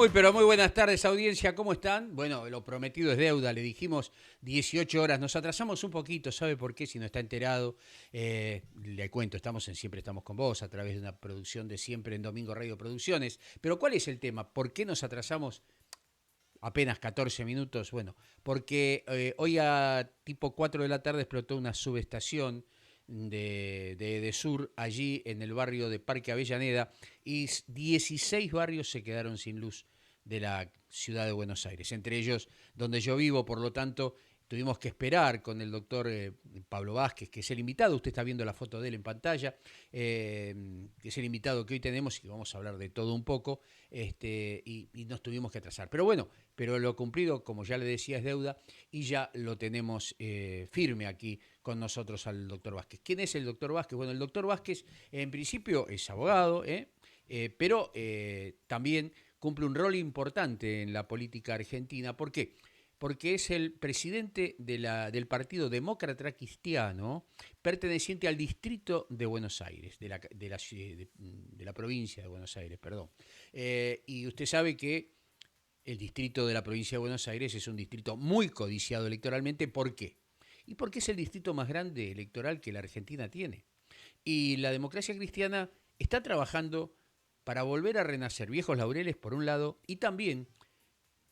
Muy, pero muy buenas tardes, audiencia. ¿Cómo están? Bueno, lo prometido es deuda. Le dijimos 18 horas. Nos atrasamos un poquito. ¿Sabe por qué? Si no está enterado, le cuento. Siempre estamos con vos a través de una producción de Siempre en Domingo Radio Producciones. Pero ¿cuál es el tema? ¿Por qué nos atrasamos apenas 14 minutos? Bueno, porque hoy a tipo 4 de la tarde explotó una subestación de Edesur allí en el barrio de Parque Avellaneda y 16 barrios se quedaron sin luz de la ciudad de Buenos Aires, entre ellos donde yo vivo. Por lo tanto tuvimos que esperar con el doctor Pablo Vázquez, que es el invitado. Usted está viendo la foto de él en pantalla, que es el invitado que hoy tenemos y que vamos a hablar de todo un poco, y nos tuvimos que atrasar. Pero bueno, pero lo cumplido, como ya le decía, es deuda y ya lo tenemos firme aquí con nosotros al doctor Vázquez. ¿Quién es el doctor Vázquez? Bueno, el doctor Vázquez en principio es abogado, pero también cumple un rol importante en la política argentina. ¿Por qué? Porque es el presidente del Partido Demócrata Cristiano, perteneciente al distrito de Buenos Aires, de la provincia de Buenos Aires, perdón. Y usted sabe que el distrito de la provincia de Buenos Aires es un distrito muy codiciado electoralmente. ¿Por qué? Y porque es el distrito más grande electoral que la Argentina tiene. Y la democracia cristiana está trabajando para volver a renacer viejos laureles, por un lado, y también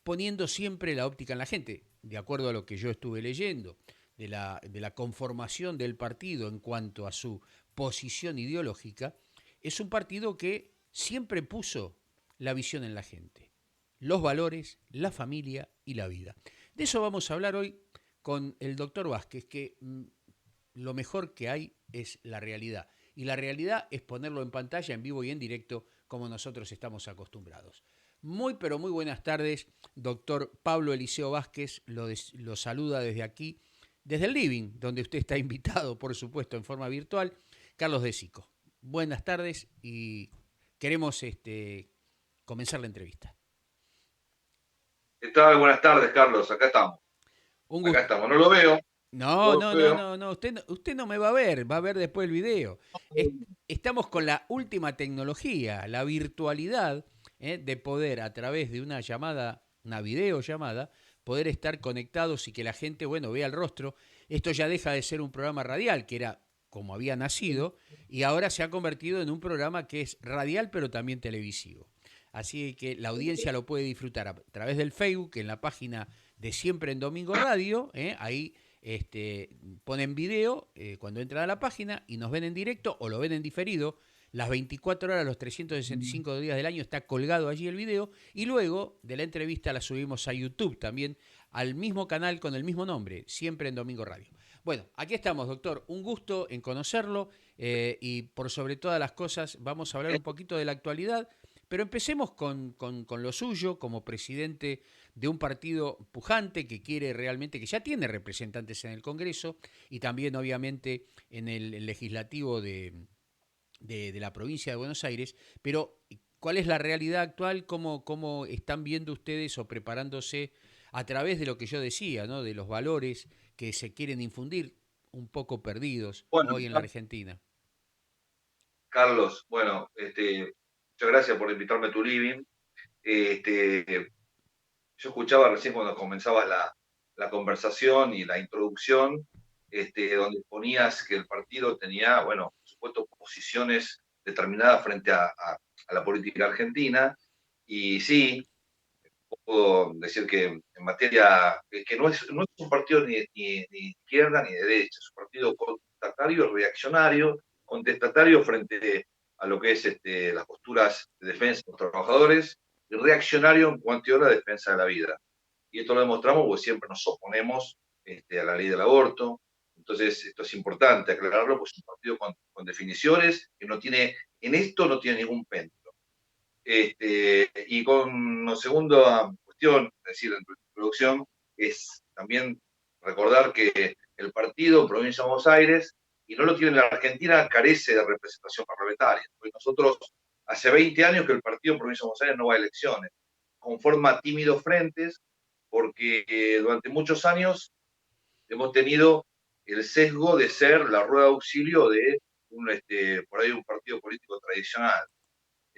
poniendo siempre la óptica en la gente, de acuerdo a lo que yo estuve leyendo, de la conformación del partido en cuanto a su posición ideológica. Es un partido que siempre puso la visión en la gente, los valores, la familia y la vida. De eso vamos a hablar hoy con el doctor Vázquez, que lo mejor que hay es la realidad. Y la realidad es ponerlo en pantalla, en vivo y en directo, como nosotros estamos acostumbrados. Muy, pero muy buenas tardes, doctor Pablo Eliseo Vázquez. Lo saluda desde aquí, desde el living, donde usted está invitado, por supuesto, en forma virtual, Carlos de Sico. Buenas tardes y queremos comenzar la entrevista. ¿Qué tal? Buenas tardes, Carlos. Acá estamos. Un Acá gusto. estamos. No lo veo. No, No no, lo no, veo. no, no. Usted no me va a ver después el video. Estamos con la última tecnología, la virtualidad, de poder a través de una llamada, una videollamada, poder estar conectados y que la gente, bueno, vea el rostro. Esto ya deja de ser un programa radial, que era como había nacido, y ahora se ha convertido en un programa que es radial pero también televisivo. Así que la audiencia lo puede disfrutar a través del Facebook, en la página de Siempre en Domingo Radio, ahí ponen video cuando entran a la página y nos ven en directo o lo ven en diferido. Las 24 horas, los 365 días del año está colgado allí el video, y luego de la entrevista la subimos a YouTube también, al mismo canal con el mismo nombre, Siempre en Domingo Radio. Bueno, aquí estamos, doctor. Un gusto en conocerlo, y por sobre todas las cosas vamos a hablar un poquito de la actualidad, pero empecemos con lo suyo como presidente de un partido pujante que quiere realmente, que ya tiene representantes en el Congreso y también obviamente en el legislativo de la provincia de Buenos Aires. Pero ¿cuál es la realidad actual? ¿Cómo están viendo ustedes o preparándose a través de lo que yo decía, ¿no? De los valores que se quieren infundir, un poco perdidos Bueno, hoy en la Argentina? Carlos, bueno, muchas gracias por invitarme a tu living. Este, yo escuchaba recién cuando comenzabas la conversación y la introducción, donde ponías que el partido tenía, bueno, por supuesto, posiciones determinadas frente a la política argentina. Y sí, puedo decir que en materia, que no es un partido ni izquierda ni de derecha, es un partido contestatario, reaccionario, contestatario frente a lo que es las posturas de defensa de los trabajadores, y reaccionario en cuanto a la defensa de la vida. Y esto lo demostramos porque siempre nos oponemos a la ley del aborto. Entonces, esto es importante aclararlo, pues es un partido con definiciones que no tiene, en esto no tiene ningún péndulo. Y con la segunda cuestión, es decir, en introducción, es también recordar que el partido Provincia de Buenos Aires, y no lo tiene en la Argentina, carece de representación parlamentaria. Porque nosotros, hace 20 años que el partido Provincia de Buenos Aires no va a elecciones, conforma tímidos frentes, porque durante muchos años hemos tenido el sesgo de ser la rueda de auxilio de por ahí un partido político tradicional.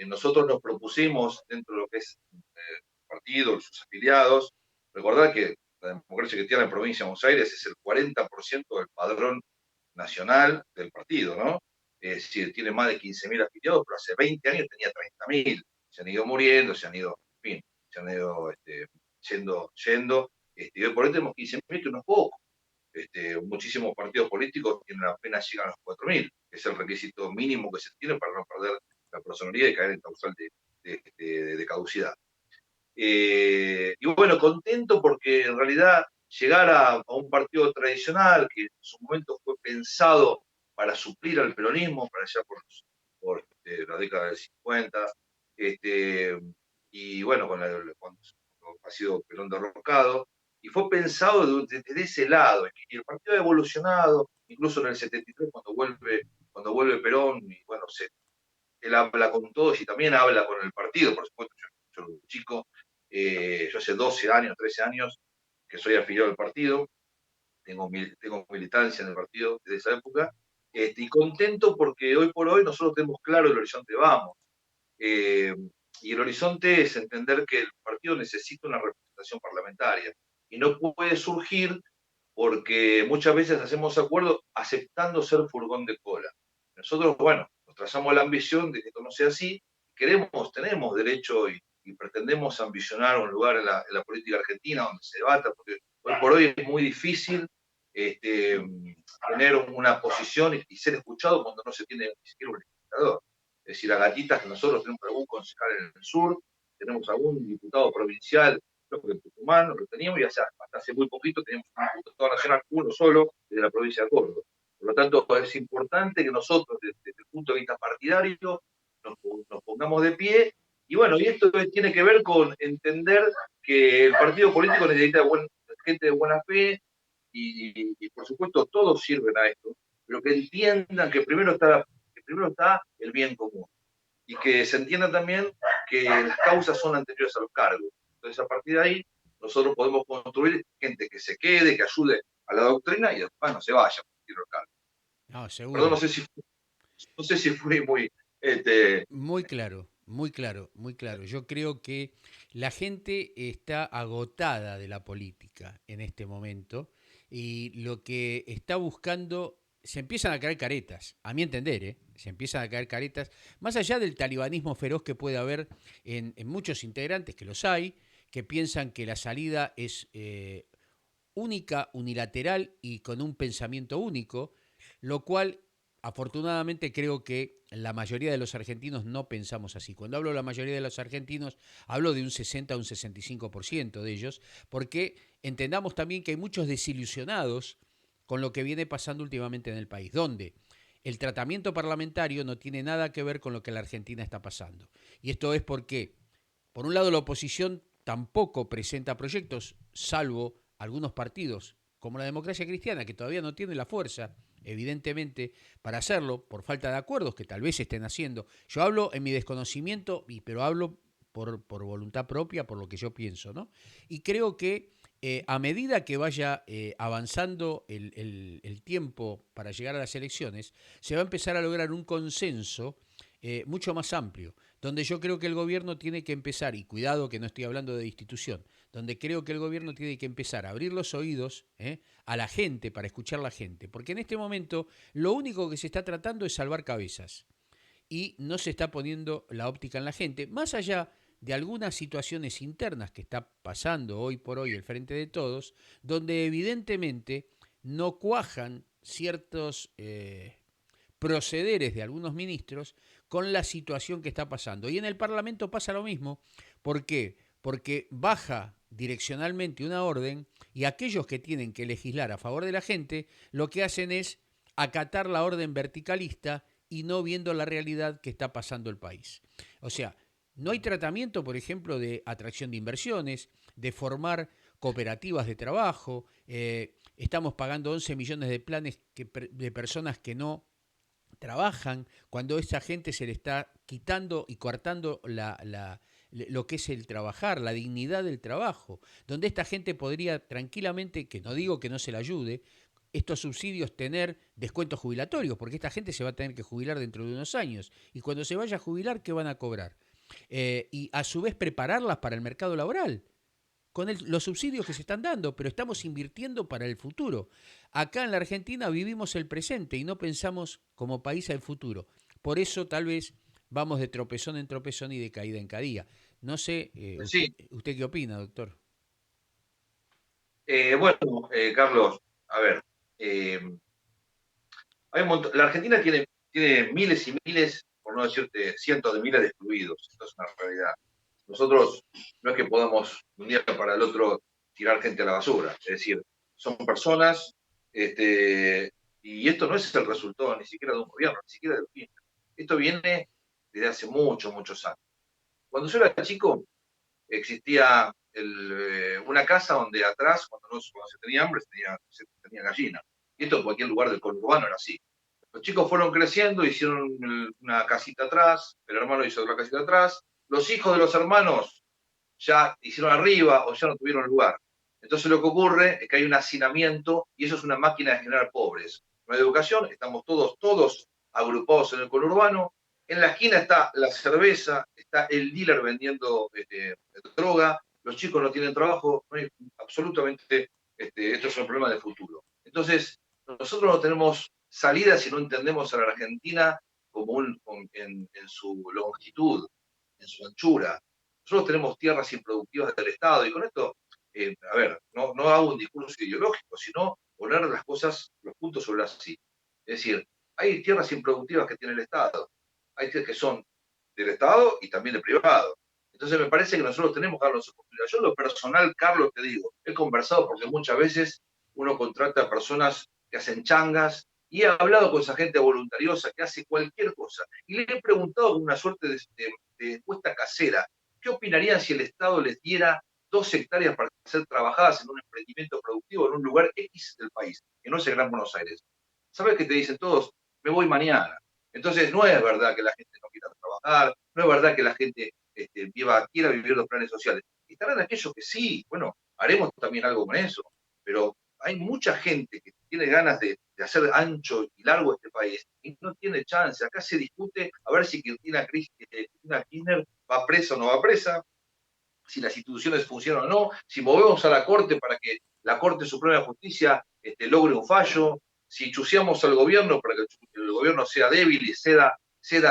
Nosotros nos propusimos, dentro de lo que es partido, sus afiliados. Recordar que la democracia cristiana en la provincia de Buenos Aires es el 40% del padrón nacional del partido, ¿no? Es decir, tiene más de 15.000 afiliados, pero hace 20 años tenía 30.000. Se han ido muriendo, se han ido, en fin, se han ido yendo. Y hoy por hoy tenemos 15.000, que no es poco. Muchísimos partidos políticos tienen apenas llegan a los 4.000, que es el requisito mínimo que se tiene para no perder la personalidad y caer en causal de caducidad. Y bueno, contento porque en realidad llegar a un partido tradicional que en su momento fue pensado para suplir al peronismo, para allá por la década del 50, y bueno, cuando ha sido Perón derrocado, y fue pensado desde ese lado, y el partido ha evolucionado, incluso en el 73 cuando vuelve Perón, y bueno, él habla con todos y también habla con el partido, por supuesto, yo chico, yo hace 12 años, 13 años que soy afiliado al partido, tengo militancia en el partido desde esa época, y contento porque hoy por hoy nosotros tenemos claro el horizonte vamos. Eh, y el horizonte es entender que el partido necesita una representación parlamentaria y no puede surgir porque muchas veces hacemos acuerdos aceptando ser furgón de cola. Nosotros, bueno, nos trazamos la ambición de que esto no sea así, tenemos derecho y pretendemos ambicionar un lugar en la política argentina donde se debata, porque hoy por hoy es muy difícil tener una posición y ser escuchado cuando no se tiene ni siquiera un legislador. Es decir, a gatitas que nosotros tenemos algún concejal en el sur, tenemos algún diputado provincial, creo que en Tucumán lo teníamos, y hasta hace muy poquito teníamos un diputado nacional, uno solo, de la provincia de Córdoba. Por lo tanto, es importante que nosotros, desde el punto de vista partidario, nos pongamos de pie. Y bueno, y esto tiene que ver con entender que el partido político necesita gente de buena fe, y por supuesto todos sirven a esto, pero que entiendan que primero está el bien común y que se entienda también que las causas son anteriores a los cargos. Entonces, a partir de ahí, nosotros podemos construir gente que se quede, que ayude a la doctrina y después no se vaya a partir los cargos. No, Perdón, seguro. no sé si fui muy... Este, Muy claro, muy claro, muy claro. Yo creo que la gente está agotada de la política en este momento y lo que está buscando, se empiezan a caer caretas, a mi entender, ¿eh? Se empiezan a caer caretas, más allá del talibanismo feroz que puede haber en muchos integrantes, que los hay, que piensan que la salida es única, unilateral y con un pensamiento único, lo cual afortunadamente creo que la mayoría de los argentinos no pensamos así. Cuando hablo de la mayoría de los argentinos, hablo de un 60 a un 65% de ellos, porque entendamos también que hay muchos desilusionados con lo que viene pasando últimamente en el país, donde el tratamiento parlamentario no tiene nada que ver con lo que la Argentina está pasando. Y esto es porque, por un lado, la oposición tampoco presenta proyectos, salvo algunos partidos, como la democracia cristiana, que todavía no tiene la fuerza, evidentemente, para hacerlo, por falta de acuerdos que tal vez estén haciendo. Yo hablo en mi desconocimiento, pero hablo por voluntad propia, por lo que yo pienso, ¿no? Y creo que a medida que vaya avanzando el tiempo para llegar a las elecciones, se va a empezar a lograr un consenso mucho más amplio, donde yo creo que el gobierno tiene que empezar, y cuidado que no estoy hablando de institución, donde creo que el gobierno tiene que empezar a abrir los oídos a la gente para escuchar a la gente, porque en este momento lo único que se está tratando es salvar cabezas y no se está poniendo la óptica en la gente, más allá de algunas situaciones internas que está pasando hoy por hoy el Frente de Todos, donde evidentemente no cuajan ciertos procederes de algunos ministros con la situación que está pasando. Y en el Parlamento pasa lo mismo. ¿Por qué? Porque baja direccionalmente una orden y aquellos que tienen que legislar a favor de la gente lo que hacen es acatar la orden verticalista y no viendo la realidad que está pasando el país. O sea, no hay tratamiento, por ejemplo, de atracción de inversiones, de formar cooperativas de trabajo. Estamos pagando 11 millones de planes de personas que no trabajan, cuando a esa gente se le está quitando y coartando lo que es el trabajar, la dignidad del trabajo, donde esta gente podría tranquilamente, que no digo que no se la ayude, estos subsidios tener descuentos jubilatorios, porque esta gente se va a tener que jubilar dentro de unos años, y cuando se vaya a jubilar, ¿qué van a cobrar? y a su vez prepararlas para el mercado laboral con los subsidios que se están dando, pero estamos invirtiendo para el futuro. Acá en la Argentina vivimos el presente y no pensamos como país al futuro. Por eso tal vez vamos de tropezón en tropezón y de caída en caída. No sé, Sí, usted qué opina, doctor. bueno, Carlos, a ver, eh, hay un montón, la Argentina tiene miles y miles, por no decirte cientos de miles de excluidos. Esto es una realidad. Nosotros no es que podamos de un día para el otro tirar gente a la basura. Es decir, son personas, y esto no es el resultado ni siquiera de un gobierno, ni siquiera del PIB. Esto viene desde hace muchos, muchos años. Cuando yo era chico, existía una casa donde atrás, cuando se tenía hambre, se tenía gallina. Y esto en cualquier lugar del conurbano era así. Los chicos fueron creciendo, hicieron una casita atrás, el hermano hizo otra casita atrás, los hijos de los hermanos ya hicieron arriba o ya no tuvieron lugar. Entonces lo que ocurre es que hay un hacinamiento y eso es una máquina de generar pobres. No hay educación, estamos todos agrupados en el conurbano. En la esquina está la cerveza, está el dealer vendiendo droga, los chicos no tienen trabajo, no hay absolutamente, esto es un problema de futuro. Entonces, nosotros no tenemos salida si no entendemos a la Argentina como en su longitud, en su anchura. Nosotros tenemos tierras improductivas del Estado y con esto, a ver, no hago un discurso ideológico, sino poner las cosas, los puntos sobre las sí. Es decir, hay tierras improductivas que tiene el Estado, hay tierras que son del Estado y también del privado. Entonces me parece que nosotros tenemos que darnos oportunidad. Yo en lo personal, Carlos, te digo, he conversado porque muchas veces uno contrata a personas que hacen changas y he hablado con esa gente voluntariosa que hace cualquier cosa. Y le he preguntado con una suerte de encuesta casera, ¿qué opinarían si el Estado les diera 2 hectáreas para ser trabajadas en un emprendimiento productivo en un lugar X del país, que no es el Gran Buenos Aires? ¿Sabes qué te dicen todos? Me voy mañana. Entonces no es verdad que la gente no quiera trabajar, no es verdad que la gente quiera vivir los planes sociales. Estarán aquellos que sí, bueno, haremos también algo con eso, pero hay mucha gente que tiene ganas de hacer ancho y largo este país y no tiene chance. Acá se discute a ver si Cristina Kirchner va presa o no va presa, si las instituciones funcionan o no, si movemos a la Corte para que la Corte Suprema de Justicia logre un fallo, si chuseamos al gobierno para que el gobierno sea débil y ceda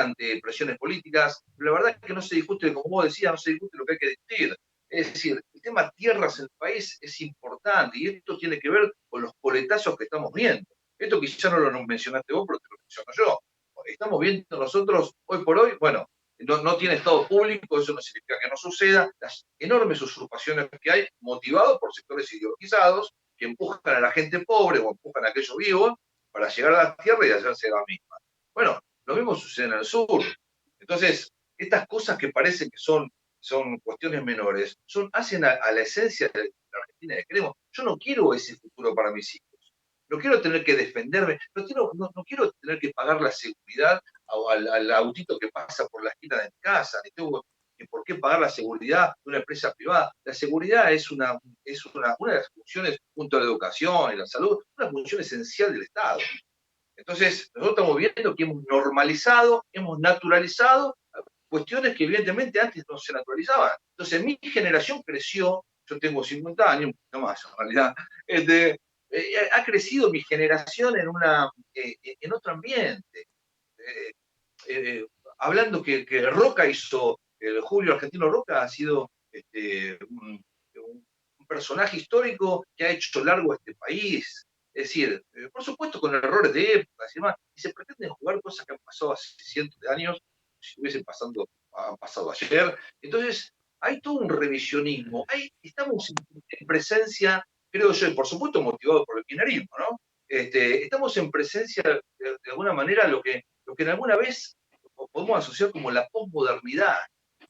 ante presiones políticas. La verdad es que no se discute, como vos decías, no se discute lo que hay que discutir. Es decir, el tema tierras en el país es importante y esto tiene que ver con los coletazos que estamos viendo. Esto quizá no lo mencionaste vos, pero te lo menciono yo. Estamos viendo nosotros hoy por hoy, bueno, no tiene estado público, eso no significa que no suceda, las enormes usurpaciones que hay, motivados por sectores ideologizados, que empujan a la gente pobre o empujan a aquellos vivos para llegar a la tierra y hacerse la misma. Bueno, lo mismo sucede en el sur. Entonces, estas cosas que parecen que son cuestiones menores, hacen a la esencia de la Argentina que queremos. Yo no quiero ese futuro para mis hijos. No quiero tener que defenderme, no quiero tener que pagar la seguridad al autito que pasa por la esquina de mi casa, ni tengo que por qué pagar la seguridad de una empresa privada. La seguridad es una de las funciones, junto a la educación y la salud, una función esencial del Estado. Entonces, nosotros estamos viendo que hemos normalizado, hemos naturalizado cuestiones que evidentemente antes no se naturalizaban. Entonces, mi generación creció, yo tengo 50 años, no más en realidad, ha crecido mi generación en otro ambiente. Eh, eh, Hablando que Roca hizo, el Julio Argentino Roca ha sido un personaje histórico que ha hecho largo a este país. Es decir, por supuesto con errores de época y demás, y se pretenden jugar cosas que han pasado hace cientos de años, si estuviesen han pasado ayer. Entonces, hay todo un revisionismo. Estamos en presencia, creo yo, y por supuesto motivado por el kirchnerismo, ¿no? Estamos en presencia, de alguna manera, lo que en alguna vez podemos asociar como la posmodernidad.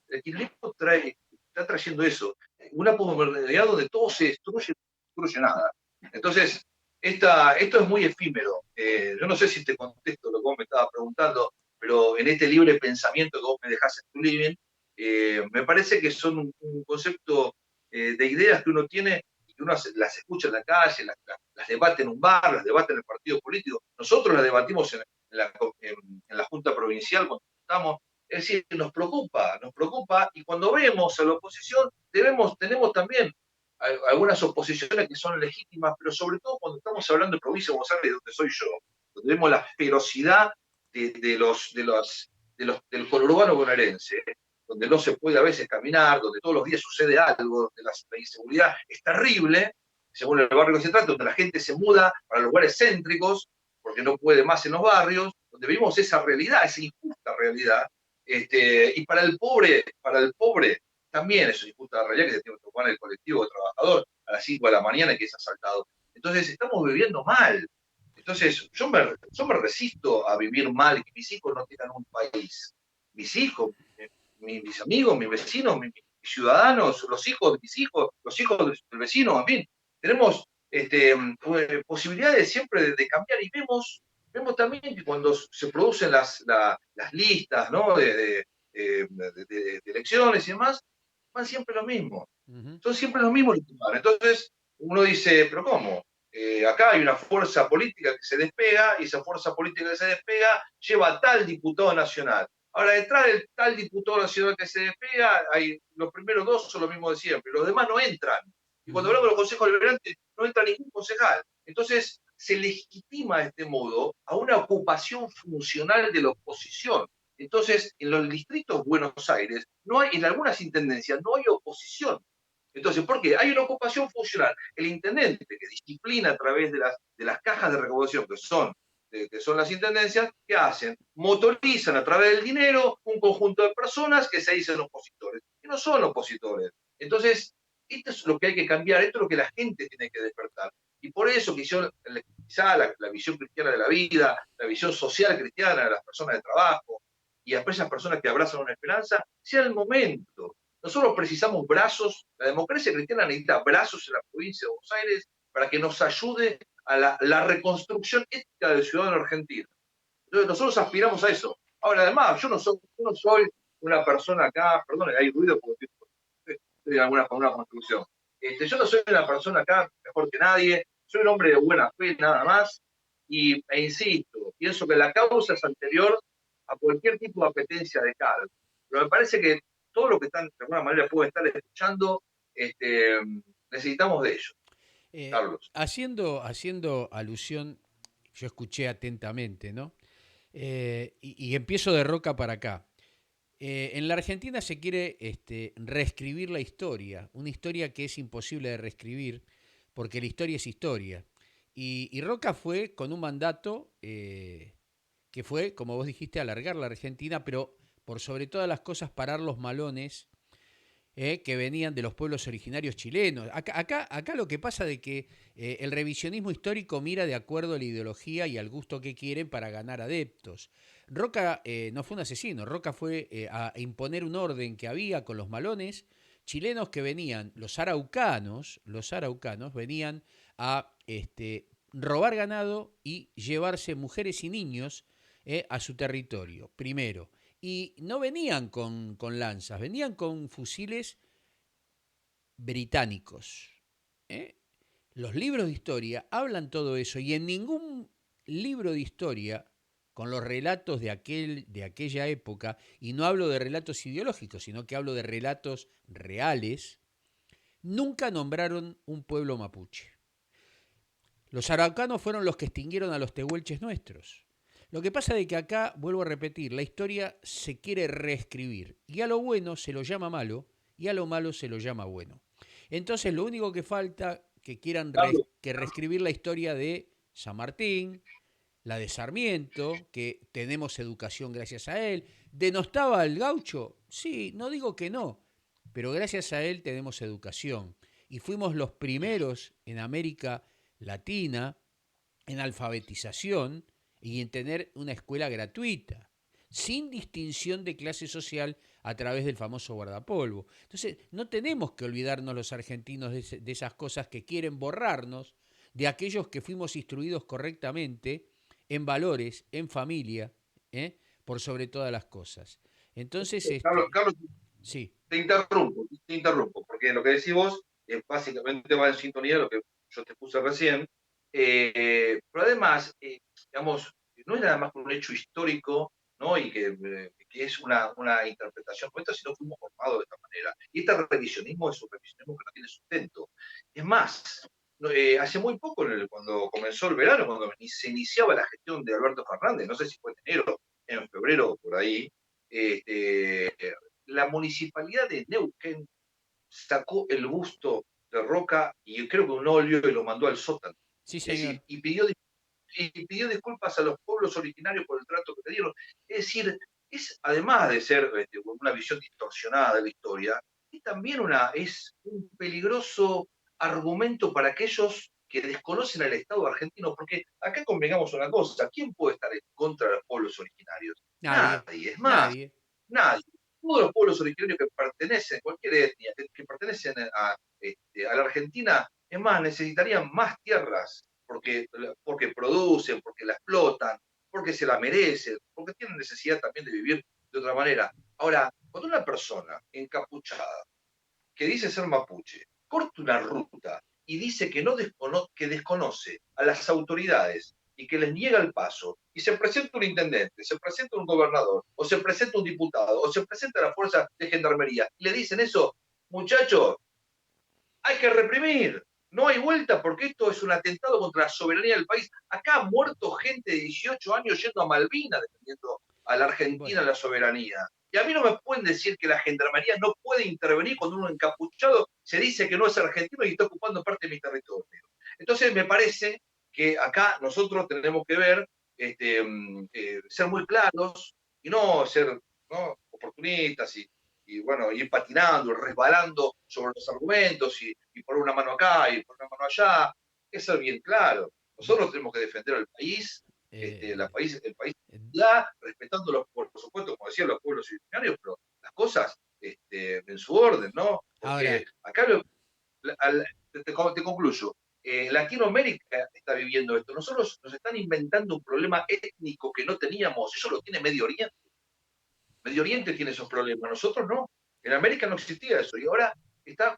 El kirchnerismo está trayendo eso, una posmodernidad donde todo se destruye, no se destruye nada. Entonces, esto es muy efímero. Yo no sé si te contesto lo que vos me estabas preguntando, pero en este libre pensamiento que vos me dejás en tu living, me parece que son un concepto de ideas que uno tiene y que uno las escucha en la calle, las debate en un bar, las debate en el partido político. Nosotros las debatimos en la Junta Provincial cuando estamos. Es decir, nos preocupa, y cuando vemos a la oposición, tenemos también algunas oposiciones que son legítimas, pero sobre todo cuando estamos hablando de provincia de Buenos Aires, donde soy yo, donde vemos la ferocidad del conurbano bonaerense, donde no se puede a veces caminar, donde todos los días sucede algo, donde la inseguridad es terrible, según el barrio que se trata, donde la gente se muda para lugares céntricos, porque no puede más en los barrios, donde vivimos esa realidad, esa injusta realidad, y para el pobre también es una injusta realidad que se tiene que tomar el colectivo trabajador a las 5 de la mañana y que es asaltado. Entonces estamos viviendo mal. Entonces yo me resisto a vivir mal y que mis hijos no tengan un país. Mis hijos, mis amigos, mis vecinos, mis ciudadanos, los hijos de mis hijos, los hijos del vecino, en fin, tenemos posibilidades siempre de cambiar y vemos también que cuando se producen las listas, ¿no? de elecciones y demás, van siempre lo mismo. Ujú. Son siempre los mismos los que van. Entonces uno dice, pero ¿cómo? Acá hay una fuerza política que se despega y esa fuerza política que se despega lleva a tal diputado nacional. Ahora, detrás del tal diputado nacional que se despega, hay, los primeros dos son los mismos de siempre, los demás no entran. Y cuando Ujú. hablamos de los consejos deliberantes, no entra ningún concejal. Entonces, se legitima de este modo a una ocupación funcional de la oposición. Entonces, en los distritos de Buenos Aires, no hay, en algunas intendencias no hay oposición. Entonces, ¿por qué? Hay una ocupación funcional. El intendente que disciplina a través de las cajas de recaudación que son las intendencias, ¿qué hacen? Motorizan a través del dinero un conjunto de personas que se dicen opositores, que no son opositores. Entonces, esto es lo que hay que cambiar, esto es lo que la gente tiene que despertar. Y por eso quizá la visión cristiana de la vida, la visión social cristiana de las personas de trabajo y a esas personas que abrazan una esperanza, sea el momento. Nosotros precisamos brazos, la democracia cristiana necesita brazos en la provincia de Buenos Aires para que nos ayude a la reconstrucción ética del ciudadano argentino. Entonces nosotros aspiramos a eso. Ahora, además, yo no soy una persona acá, perdón, hay ruido porque estoy en una construcción. Yo no soy una persona acá mejor que nadie, soy un hombre de buena fe nada más, e insisto, pienso que la causa es anterior a cualquier tipo de apetencia de cargo. Pero me parece que todo lo que están, de alguna manera, pueden estar escuchando, este, necesitamos de ellos, Carlos. Haciendo alusión, yo escuché atentamente, ¿no? Y empiezo de Roca para acá. En la Argentina se quiere reescribir la historia, una historia que es imposible de reescribir, porque la historia es historia. Y Roca fue con un mandato que fue, como vos dijiste, alargar la Argentina, pero por sobre todas las cosas parar los malones que venían de los pueblos originarios chilenos. Acá lo que pasa de que el revisionismo histórico mira de acuerdo a la ideología y al gusto que quieren para ganar adeptos. Roca no fue un asesino, Roca fue a imponer un orden que había con los malones chilenos que venían, los araucanos venían a robar ganado y llevarse mujeres y niños a su territorio, primero. Y no venían con lanzas, venían con fusiles británicos. ¿eh? Los libros de historia hablan todo eso y en ningún libro de historia, con los relatos de aquella época, y no hablo de relatos ideológicos, sino que hablo de relatos reales, nunca nombraron un pueblo mapuche. Los araucanos fueron los que extinguieron a los tehuelches nuestros. Lo que pasa es que acá, vuelvo a repetir, la historia se quiere reescribir. Y a lo bueno se lo llama malo y a lo malo se lo llama bueno. Entonces lo único que falta que quieran Carlos, que reescribir la historia de San Martín, la de Sarmiento, que tenemos educación gracias a él. ¿Denostaba al gaucho? Sí, no digo que no, pero gracias a él tenemos educación. Y fuimos los primeros en América Latina en alfabetización y en tener una escuela gratuita, sin distinción de clase social a través del famoso guardapolvo. Entonces, no tenemos que olvidarnos los argentinos de esas cosas que quieren borrarnos de aquellos que fuimos instruidos correctamente en valores, en familia, por sobre todas las cosas. Entonces, Carlos, sí. te interrumpo, porque lo que decís vos básicamente va en sintonía de lo que yo te puse recién. Pero además, digamos, no es nada más que un hecho histórico, ¿no? Y que que es una interpretación nuestra si no fuimos formados de esta manera. Y este revisionismo es un revisionismo que no tiene sustento. Es más, hace muy poco, cuando comenzó el verano, cuando se iniciaba la gestión de Alberto Fernández, no sé si fue en enero, en febrero, por ahí, este, la municipalidad de Neuquén sacó el busto de Roca y creo que un óleo y lo mandó al sótano. Sí, Es decir, señor. y pidió disculpas a los pueblos originarios por el trato que le dieron. Es decir, además de ser una visión distorsionada de la historia, es un peligroso argumento para aquellos que desconocen al Estado argentino, porque acá convengamos una cosa, ¿quién puede estar en contra de los pueblos originarios? Nadie. Nadie, es más, Nadie. nadie. Todos los pueblos originarios que pertenecen, cualquier etnia, que pertenecen a la Argentina, es más, necesitarían más tierras porque producen, porque la explotan, porque se la merecen, porque tienen necesidad también de vivir de otra manera. Ahora, cuando una persona encapuchada que dice ser mapuche corta una ruta y dice que desconoce a las autoridades y que les niega el paso, y se presenta un intendente, se presenta un gobernador, o se presenta un diputado, o se presenta la fuerza de gendarmería, y le dicen eso, muchachos, hay que reprimir. No hay vuelta porque esto es un atentado contra la soberanía del país. Acá ha muerto gente de 18 años yendo a Malvinas defendiendo a la Bueno, Argentina la soberanía. Y a mí no me pueden decir que la gendarmería no puede intervenir cuando uno encapuchado se dice que no es argentino y está ocupando parte de mi territorio. Entonces me parece que acá nosotros tenemos que ver, ser muy claros y no ser, ¿no?, oportunistas y ir patinando, resbalando sobre los argumentos y por una mano acá y por una mano allá. Hay que ser bien claro. Nosotros tenemos que defender al país, eh, el país eh, ya respetando, por supuesto, como decían los pueblos originarios, pero las cosas en su orden, ¿no? ahora, Porque acá, te concluyo, Latinoamérica está viviendo esto. Nosotros nos están inventando un problema étnico que no teníamos. Eso lo tiene Medio Oriente. Medio Oriente tiene esos problemas, nosotros no. En América no existía eso y ahora está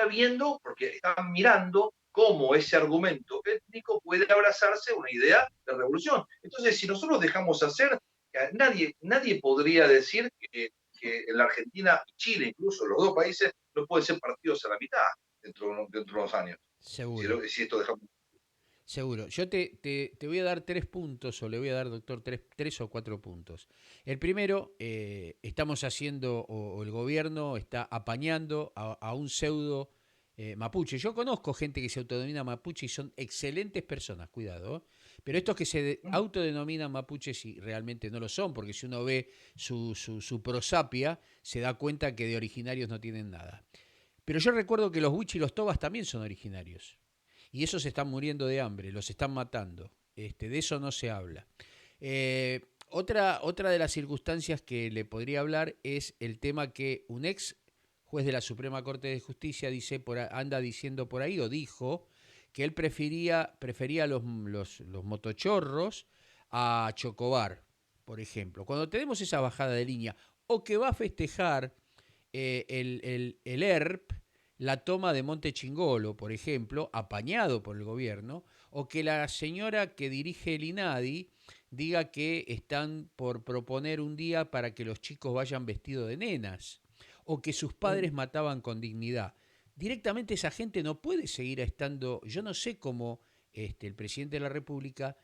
viendo, porque están mirando cómo ese argumento étnico puede abrazarse a una idea de revolución. Entonces, si nosotros dejamos hacer, nadie podría decir que en la Argentina y Chile, incluso los dos países, no pueden ser partidos a la mitad dentro de unos años. Si, seguro. si esto dejamos. Seguro. Yo te voy a dar 3 puntos, o le voy a dar, doctor, tres o 4 puntos. El primero, estamos haciendo, o el gobierno está apañando a un pseudo mapuche. Yo conozco gente que se autodenomina mapuche y son excelentes personas, cuidado. Pero estos que se autodenominan mapuches y realmente no lo son, porque si uno ve su prosapia, se da cuenta que de originarios no tienen nada. Pero yo recuerdo que los Wichi y los Tobas también son originarios. Y esos se están muriendo de hambre, los están matando. De eso no se habla. Otra de las circunstancias que le podría hablar es el tema que un ex juez de la Suprema Corte de Justicia anda diciendo por ahí, o dijo, que él prefería los motochorros a Chocobar, por ejemplo. Cuando tenemos esa bajada de línea, o que va a festejar el ERP, la toma de Monte Chingolo, por ejemplo, apañado por el gobierno, o que la señora que dirige el INADI diga que están por proponer un día para que los chicos vayan vestidos de nenas, o que sus padres mataban con dignidad. Directamente esa gente no puede seguir estando, yo no sé cómo el presidente de la República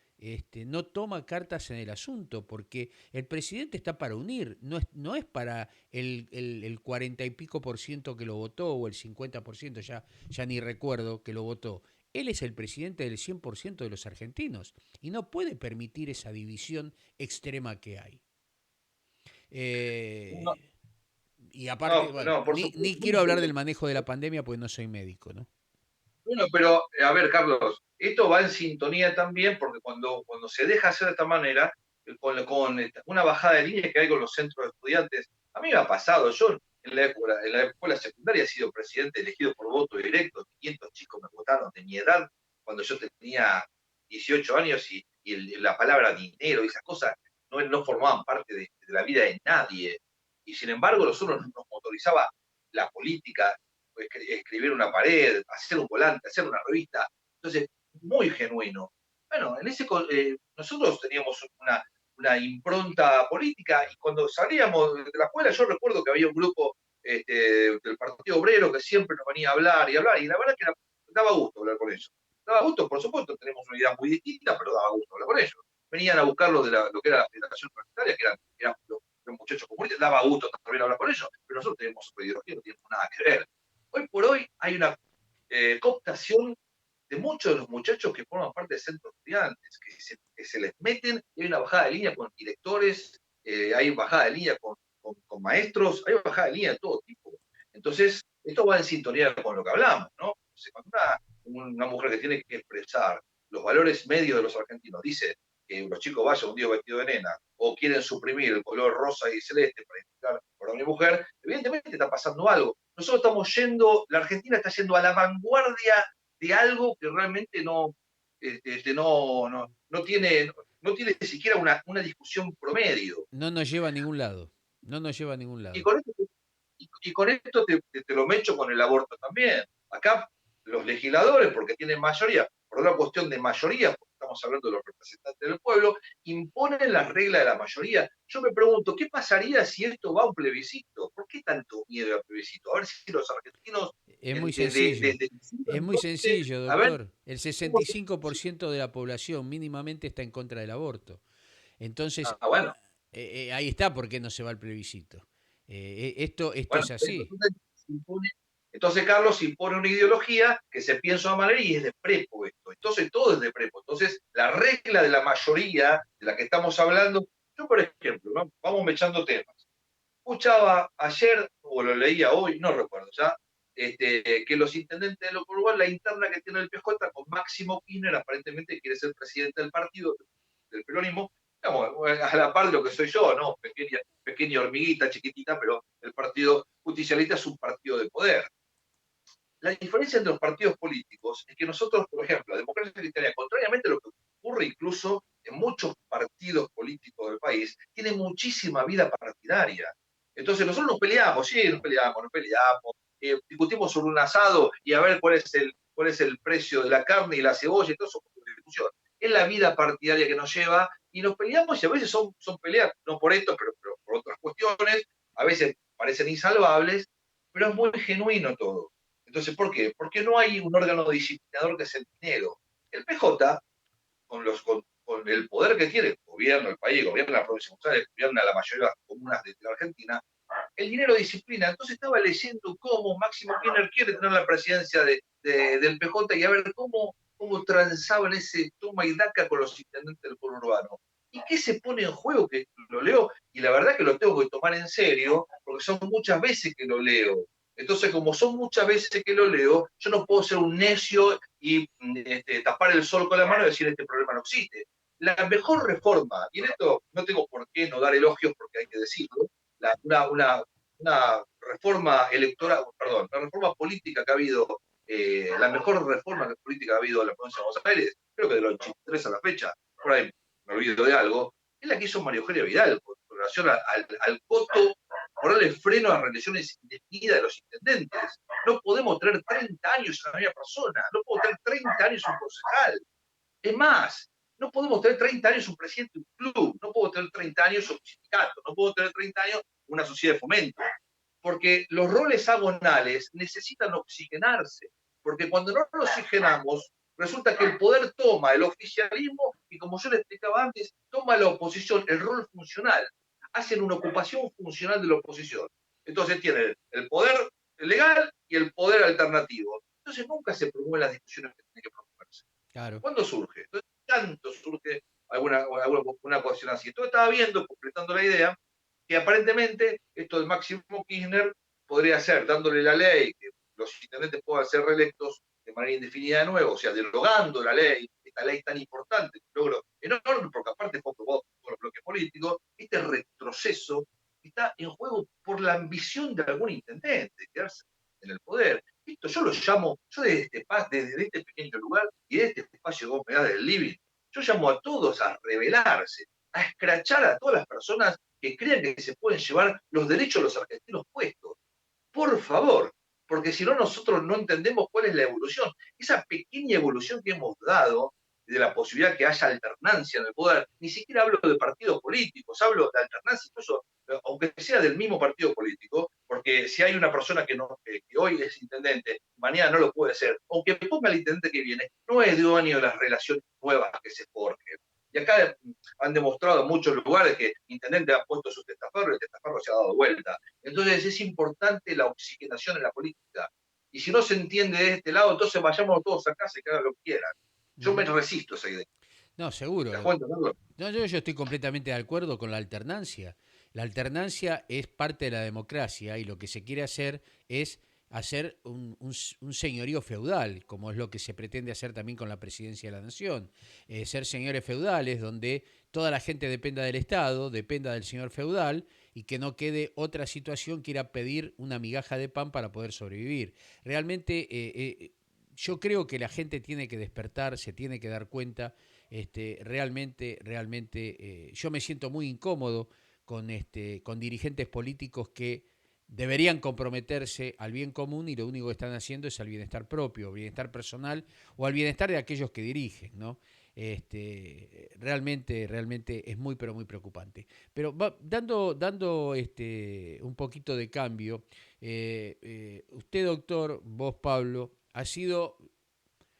no toma cartas en el asunto, porque el presidente está para unir, no es para el 40 y pico por ciento que lo votó, o el 50%, ya ni recuerdo, que lo votó. Él es el presidente del 100% de los argentinos y no puede permitir esa división extrema que hay. No, Eh, y aparte, no, bueno, no, por ni supuesto. quiero hablar del manejo de la pandemia, pues no soy médico, ¿no? Bueno, pero a ver, Carlos, esto va en sintonía también porque cuando se deja hacer de esta manera, con una bajada de línea que hay con los centros de estudiantes, a mí me ha pasado, yo en la escuela secundaria he sido presidente elegido por voto directo, 500 chicos me votaron de mi edad cuando yo tenía 18 años y la palabra dinero y esas cosas no formaban parte de la vida de nadie. Y sin embargo, nosotros nos motorizaba la política, escribir una pared, hacer un volante, hacer una revista. Entonces, muy genuino. Bueno, nosotros teníamos una impronta política, y cuando salíamos de la escuela yo recuerdo que había un grupo del Partido Obrero que siempre nos venía a hablar, y la verdad que daba gusto hablar con ellos. Daba gusto, por supuesto, tenemos una idea muy distinta, pero daba gusto hablar con ellos. Venían a buscar lo que era la Federación Universitaria, eran los muchachos comunistas, daba gusto también hablar con ellos, pero nosotros tenemos otra ideología, no tenemos nada que ver. Hoy por hoy hay una cooptación de muchos de los muchachos que forman parte de centros estudiantes, que se les meten, y hay una bajada de línea con directores, hay bajada de línea con maestros, hay bajada de línea de todo tipo. Entonces, esto va en sintonía con lo que hablamos, ¿no? Entonces, cuando una mujer que tiene que expresar los valores medios de los argentinos dice que los chicos vayan un día vestido de nena, o quieren suprimir el color rosa y celeste para identificar por una mujer, evidentemente está pasando algo. Nosotros estamos yendo, la Argentina está yendo a la vanguardia de algo que realmente no tiene ni siquiera una discusión promedio. No nos lleva a ningún lado. No nos lleva a ningún Y lado. con esto, y con esto te lo mecho con el aborto también. Acá los legisladores, porque tienen mayoría, por una cuestión de mayoría, porque estamos hablando de los representantes del pueblo, imponen las reglas de la mayoría. Yo me pregunto, ¿qué pasaría si esto va a un plebiscito? ¿Por qué tanto miedo al plebiscito? A ver si los argentinos Es muy sencillo. Es muy sencillo, a ver doctor. El cómo 65% de la población mínimamente está en contra del aborto. Entonces, bueno, ahí está por qué no se va al plebiscito. Esto bueno, es así. entonces Carlos impone una ideología que se piensa de una manera y es de prepo esto. Entonces todo es de prepo. Entonces la regla de la mayoría de la que estamos hablando, yo por ejemplo, ¿no? Vamos echando temas. Escuchaba ayer, o lo leía hoy, no recuerdo ya, que los intendentes de lo Uruguay, la interna que tiene el PJ con Máximo Kirchner, aparentemente quiere ser presidente del partido, del peronismo, digamos, a la par de lo que soy yo, ¿no? Pequeña hormiguita, chiquitita, pero el Partido Justicialista es un partido de poder. La diferencia entre los partidos políticos es que nosotros, por ejemplo, la democracia cristiana, contrariamente a lo que ocurre incluso en muchos partidos políticos del país, tiene muchísima vida partidaria. Entonces nosotros nos peleamos, sí, nos peleamos, discutimos sobre un asado y a ver cuál es el precio de la carne y la cebolla y todo eso es discusión. Es la vida partidaria que nos lleva y nos peleamos y a veces son peleas, no por esto, pero por otras cuestiones, a veces parecen insalvables, pero es muy genuino todo. Entonces, ¿por qué? Porque no hay un órgano disciplinador que es el dinero. El PJ, con el poder que tiene, gobierna el país, gobierna la provincia de Buenos Aires, gobierna la mayoría de las comunas de la Argentina, el dinero disciplina. Entonces estaba leyendo cómo Máximo Kirchner quiere tener la presidencia del PJ y a ver cómo transaban ese toma y daca con los intendentes del pueblo urbano. ¿Y qué se pone en juego? Que lo leo y la verdad que lo tengo que tomar en serio, porque son muchas veces que lo leo. Entonces, como son muchas veces que lo leo, yo no puedo ser un necio y tapar el sol con la mano y decir este problema no existe. La mejor reforma, y en esto no tengo por qué no dar elogios porque hay que decirlo, una reforma electoral, perdón, la reforma política que ha habido, la mejor reforma política que ha habido en la provincia de Buenos Aires, creo que de los 83 a la fecha, por ahí me olvido de algo, es la que hizo María Eugenia Vidal con relación al coto, ponerle freno a las reelecciones indefinidas de los intendentes. No podemos tener 30 años en la misma persona, no podemos tener 30 años un concejal. Es más, no podemos tener 30 años un presidente de un club, no puedo tener 30 años un sindicato, no puedo tener 30 años una sociedad de fomento, porque los roles agonales necesitan oxigenarse, porque cuando no lo oxigenamos, resulta que el poder toma el oficialismo y, como yo le explicaba antes, toma la oposición, el rol funcional, hacen una ocupación funcional de la oposición. Entonces tienen el poder legal y el poder alternativo. Entonces nunca se promueven las discusiones que tienen que promoverse. Claro. ¿Cuándo surge? Entonces, tanto surge una cuestión así. Entonces estaba viendo, completando la idea, que aparentemente esto de Máximo Kirchner podría ser, dándole la ley, que los intendentes puedan ser reelectos de manera indefinida de nuevo, o sea, derogando la ley, esta ley tan importante, un logro enorme, porque aparte fue aprobado por los bloques políticos, este retroceso está en juego por la ambición de algún intendente de quedarse en el poder. Esto yo lo llamo, yo desde este pequeño lugar y de este espacio que vos me das del living, yo llamo a todos a rebelarse, a escrachar a todas las personas que crean que se pueden llevar los derechos de los argentinos puestos. Por favor, porque si no nosotros no entendemos cuál es la evolución. Esa pequeña evolución que hemos dado de la posibilidad que haya alternancia en el poder. Ni siquiera hablo de partidos políticos, hablo de alternancia, incluso aunque sea del mismo partido político, porque si hay una persona que hoy es intendente, mañana no lo puede ser, aunque ponga el intendente que viene, no es dueño de las relaciones nuevas que se forjen. Y acá han demostrado en muchos lugares que intendente ha puesto su testaferro y el testaferro se ha dado vuelta. Entonces es importante la oxigenación en la política. Y si no se entiende de este lado, entonces vayamos todos a casa y que hagan lo que quieran. Yo me Ujú. resisto a esa idea. No, ¿Te das seguro. cuenta, Carlos? No, yo estoy completamente de acuerdo con la alternancia. La alternancia es parte de la democracia y lo que se quiere hacer es hacer un señorío feudal, como es lo que se pretende hacer también con la presidencia de la nación. Ser señores feudales donde toda la gente dependa del Estado, dependa del señor feudal y que no quede otra situación que ir a pedir una migaja de pan para poder sobrevivir. Realmente yo creo que la gente tiene que despertar, se tiene que dar cuenta realmente, yo me siento muy incómodo con dirigentes políticos que deberían comprometerse al bien común y lo único que están haciendo es al bienestar propio, bienestar personal o al bienestar de aquellos que dirigen, ¿no? Realmente es muy, pero muy preocupante. Pero dando un poquito de cambio, usted, doctor, vos, Pablo, ha sido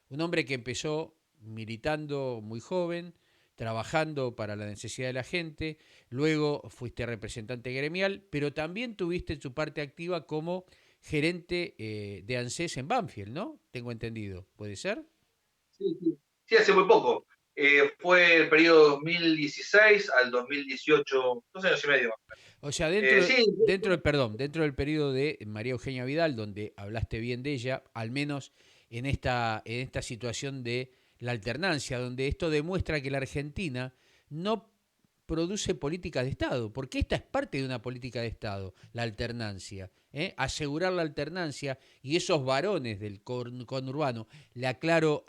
un hombre que empezó militando muy joven, trabajando para la necesidad de la gente, luego fuiste representante gremial, pero también tuviste su parte activa como gerente de ANSES en Banfield, ¿no? Tengo entendido, ¿puede ser? Sí, sí. Sí, hace muy poco. Fue el periodo 2016 al 2018, 2 años y medio. O sea, Sí, dentro del periodo de María Eugenia Vidal, donde hablaste bien de ella, al menos en esta situación de la alternancia, donde esto demuestra que la Argentina no produce políticas de Estado, porque esta es parte de una política de Estado, la alternancia, ¿eh? Asegurar la alternancia y esos varones del conurbano, le aclaro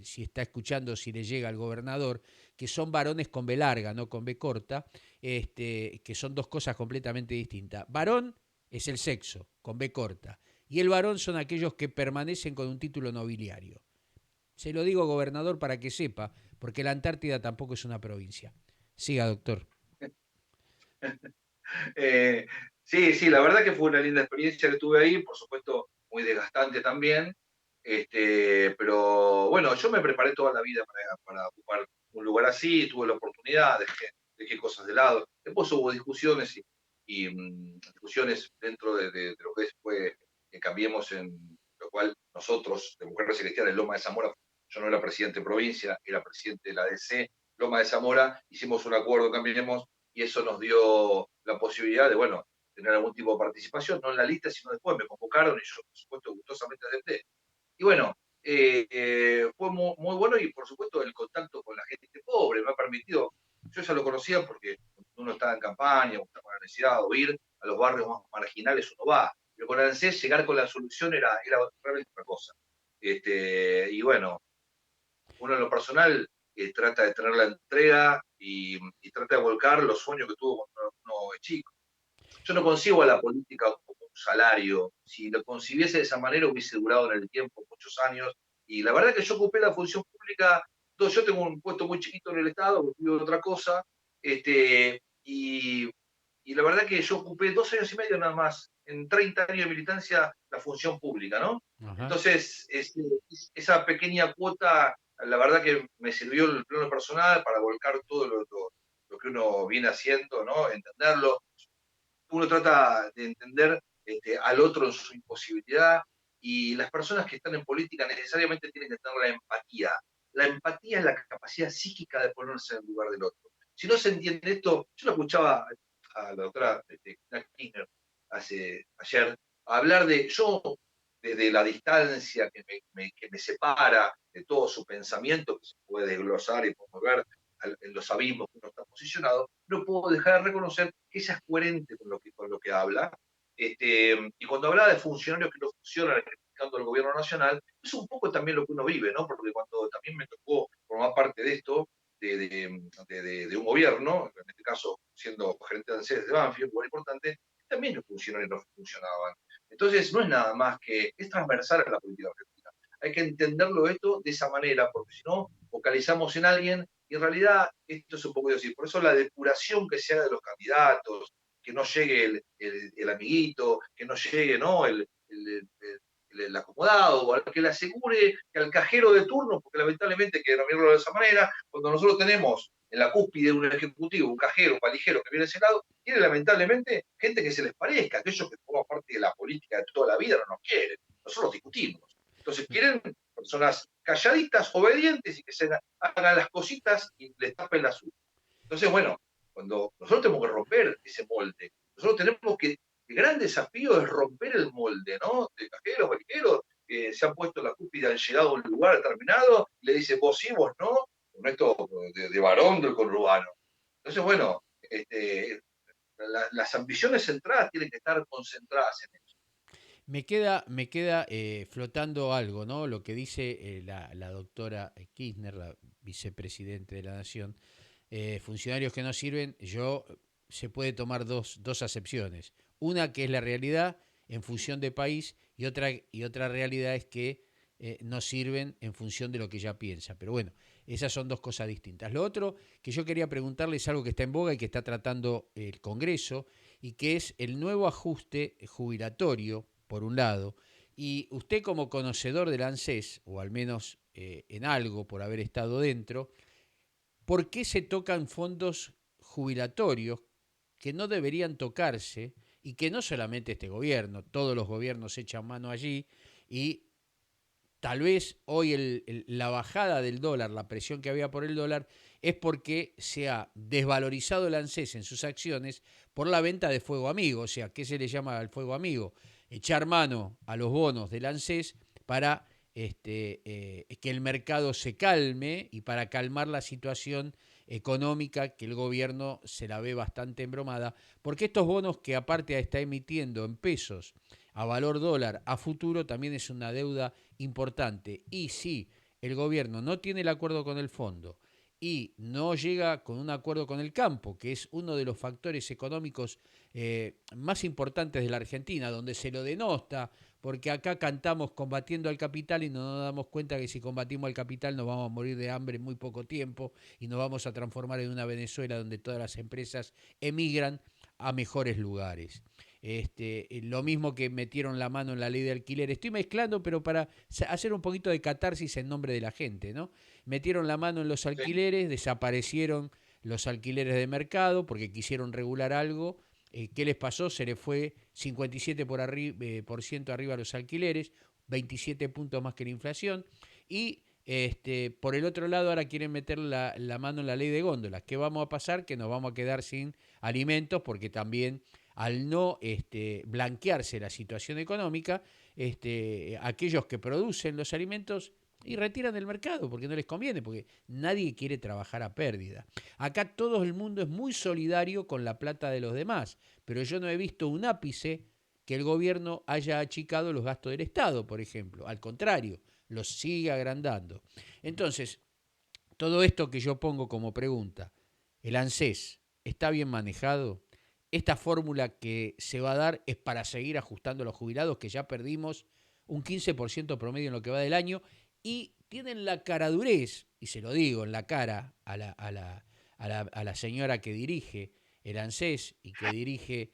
si está escuchando, si le llega al gobernador, que son varones con B larga, no con B corta, que son dos cosas completamente distintas. Varón es el sexo, con B corta, y el varón son aquellos que permanecen con un título nobiliario. Se lo digo, gobernador, para que sepa, porque la Antártida tampoco es una provincia. Siga, doctor. Eh, sí, sí, la verdad que fue una linda experiencia que tuve ahí, por supuesto muy desgastante también, pero bueno, yo me preparé toda la vida para ocupar un lugar así, tuve la oportunidad, dejé cosas de lado, después hubo discusiones y discusiones dentro de lo que fue que cambiemos en lo cual nosotros, Democracia Cristiana en Loma de Zamora, yo no era presidente de provincia, era presidente de la DC, Loma de Zamora, hicimos un acuerdo, cambiemos, y eso nos dio la posibilidad de, bueno, tener algún tipo de participación, no en la lista, sino después me convocaron y yo, por supuesto, gustosamente acepté. Y bueno, fue muy bueno y, por supuesto, el contacto con la gente pobre me ha permitido, yo ya lo conocía porque uno está en campaña, o está con la necesidad de ir a los barrios más marginales, uno va, pero con ANSES llegar con la solución era realmente otra cosa. Y bueno, uno en lo personal trata de tener la entrega y trata de volcar los sueños que tuvo cuando uno es chico. Yo no concibo a la política como un salario. Si lo concibiese de esa manera hubiese durado en el tiempo muchos años. Y la verdad que yo ocupé la función pública, yo tengo un puesto muy chiquito en el Estado, vivo de otra cosa, y la verdad que yo ocupé 2 años y medio nada más, en 30 años de militancia, la función pública, ¿no? Ajá. Entonces, esa pequeña cuota, la verdad que me sirvió en el plano personal para volcar todo lo que uno viene haciendo, ¿no? Entenderlo. Uno trata de entender al otro en su imposibilidad y las personas que están en política necesariamente tienen que tener la empatía. La empatía es la capacidad psíquica de ponerse en el lugar del otro. Si no se entiende esto, yo lo escuchaba a la doctora Kirchner ayer hablar de yo desde la distancia que me separa de todo su pensamiento, que se puede desglosar y podemos ver en los abismos que uno está posicionado, no puedo dejar de reconocer que ella es coherente con lo que habla. Y cuando hablaba de funcionarios que no funcionan, criticando al gobierno nacional, es un poco también lo que uno vive, ¿no? Porque cuando también me tocó formar parte de esto, de un gobierno, en este caso siendo gerente de ANSES de Banfield, un lugar importante, también los funcionarios no funcionaban. Entonces, no es nada más que, es transversal a la política argentina. hay que entenderlo esto de esa manera, porque si no, focalizamos en alguien y en realidad esto es un poco decir, por eso la depuración que se haga de los candidatos, que no llegue el amiguito, que no llegue, ¿no? El acomodado, o al que le asegure que al cajero de turno, porque lamentablemente hay que denominarlo de esa manera, cuando nosotros tenemos en la cúspide de un ejecutivo, un cajero, un palijero que viene de ese lado, tiene lamentablemente gente que se les parezca, aquellos que forman parte de la política de toda la vida no nos quieren, nosotros discutimos. Entonces quieren personas calladitas, obedientes y que se hagan las cositas y les tapen las uñas. Entonces, bueno, cuando nosotros tenemos que romper ese molde, nosotros tenemos que, el gran desafío es romper el molde, ¿no? De cajeros, vaqueros, que se han puesto en la cúpida, han llegado a un lugar determinado, y le dice vos sí, vos no, con esto de varón del conurbano. Entonces, bueno, las ambiciones centradas tienen que estar concentradas en eso. Me queda flotando algo, ¿no? Lo que dice la doctora Kirchner, la vicepresidente de la Nación. Funcionarios que no sirven, se puede tomar dos acepciones. Una que es la realidad en función de país y otra realidad es que no sirven en función de lo que ella piensa. Pero bueno, esas son dos cosas distintas. Lo otro que yo quería preguntarle es algo que está en boga y que está tratando el Congreso y que es el nuevo ajuste jubilatorio, por un lado, y usted como conocedor del ANSES, o al menos en algo por haber estado dentro, ¿por qué se tocan fondos jubilatorios que no deberían tocarse y que no solamente este gobierno, todos los gobiernos echan mano allí y tal vez hoy la bajada del dólar, la presión que había por el dólar, es porque se ha desvalorizado el ANSES en sus acciones por la venta de fuego amigo? O sea, ¿qué se le llama al fuego amigo? Echar mano a los bonos del ANSES para que el mercado se calme y para calmar la situación económica que el gobierno se la ve bastante embromada, porque estos bonos que aparte está emitiendo en pesos a valor dólar a futuro también es una deuda importante. Y si el gobierno no tiene el acuerdo con el fondo y no llega con un acuerdo con el campo, que es uno de los factores económicos más importantes de la Argentina, donde se lo denosta, porque acá cantamos combatiendo al capital y no nos damos cuenta que si combatimos al capital nos vamos a morir de hambre en muy poco tiempo y nos vamos a transformar en una Venezuela donde todas las empresas emigran a mejores lugares. Lo mismo que metieron la mano en la ley de alquiler. Estoy mezclando, pero para hacer un poquito de catarsis en nombre de la gente, ¿no? Metieron la mano en los Sí. alquileres, desaparecieron los alquileres de mercado porque quisieron regular algo. ¿Qué les pasó? Se les fue 57 por ciento arriba a los alquileres, 27 puntos más que la inflación. Y por el otro lado, ahora quieren meter la mano en la ley de góndolas. ¿Qué vamos a pasar? Que nos vamos a quedar sin alimentos porque también al no blanquearse la situación económica, aquellos que producen los alimentos y retiran del mercado porque no les conviene, porque nadie quiere trabajar a pérdida. Acá todo el mundo es muy solidario con la plata de los demás, pero yo no he visto un ápice que el gobierno haya achicado los gastos del Estado, por ejemplo. Al contrario, los sigue agrandando. Entonces, todo esto que yo pongo como pregunta, ¿el ANSES está bien manejado? Esta fórmula que se va a dar es para seguir ajustando a los jubilados, que ya perdimos un 15% promedio en lo que va del año, y tienen la caradurez, y se lo digo en la cara a la señora que dirige el ANSES y que dirige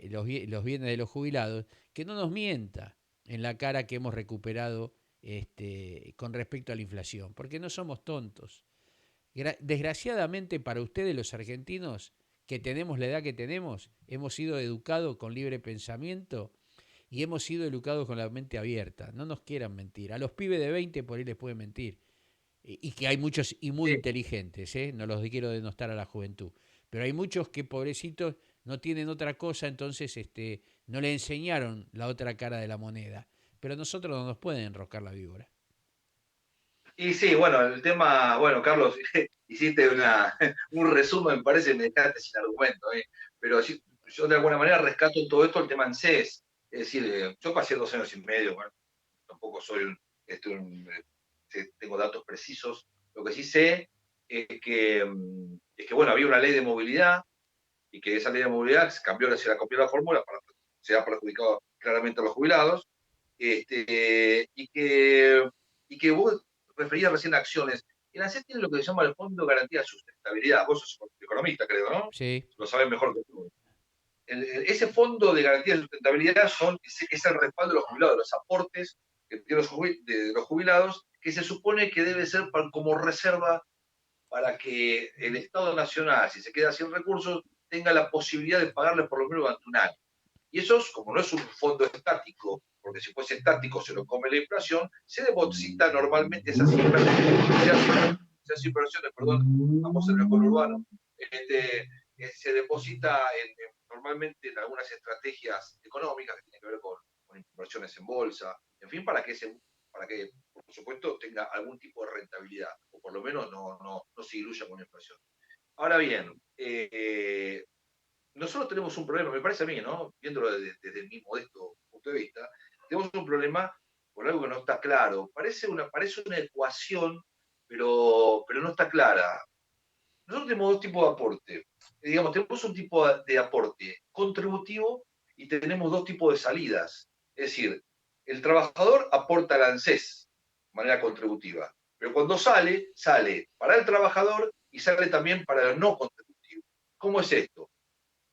los bienes de los jubilados, que no nos mienta en la cara que hemos recuperado con respecto a la inflación, porque no somos tontos. Desgraciadamente para ustedes los argentinos que tenemos la edad que tenemos, hemos sido educados con libre pensamiento y hemos sido educados con la mente abierta. No nos quieran mentir. A los pibes de 20 por ahí les pueden mentir. Y que hay muchos y muy Sí. inteligentes, ¿eh? No los quiero denostar a la juventud. Pero hay muchos que, pobrecitos, no tienen otra cosa, entonces no le enseñaron la otra cara de la moneda. Pero a nosotros no nos pueden enroscar la víbora. Y sí, bueno, el tema, bueno, Carlos, hiciste un resumen, me parece, me dejaste sin argumento, ¿eh? Pero sí, yo de alguna manera rescato en todo esto el tema ANSES. Es decir, yo pasé 2 años y medio, bueno, tampoco soy tengo datos precisos. Lo que sí sé es que, bueno, había una ley de movilidad y que esa ley de movilidad se cambió la fórmula, se ha perjudicado claramente a los jubilados. y que vos referías recién a acciones. El ANSES tiene lo que se llama el Fondo de Garantía de Sustentabilidad. Vos sos economista, creo, ¿no? Sí, Lo sabés mejor que tú. Ese fondo de garantía de sustentabilidad es el respaldo de los jubilados, de los aportes que tienen de los jubilados, que se supone que debe ser como reserva para que el Estado Nacional, si se queda sin recursos, tenga la posibilidad de pagarle por lo menos durante un año. Y eso, como no es un fondo estático, porque si fuese estático se lo come la inflación, se deposita normalmente esas inversiones, perdón, vamos en el conurbano, se deposita normalmente en algunas estrategias económicas que tienen que ver con inversiones en bolsa, en fin, para que, por supuesto, tenga algún tipo de rentabilidad, o por lo menos no se diluya con la inflación. Ahora bien, nosotros tenemos un problema, me parece a mí, ¿no? Viéndolo desde mi modesto punto de vista, tenemos un problema por algo que no está claro. Parece una ecuación, pero no está clara. Nosotros tenemos dos tipos de aporte. Digamos, tenemos un tipo de aporte contributivo y tenemos dos tipos de salidas. Es decir, el trabajador aporta al ANSES de manera contributiva, pero cuando sale para el trabajador y sale también para el no contributivo. ¿Cómo es esto?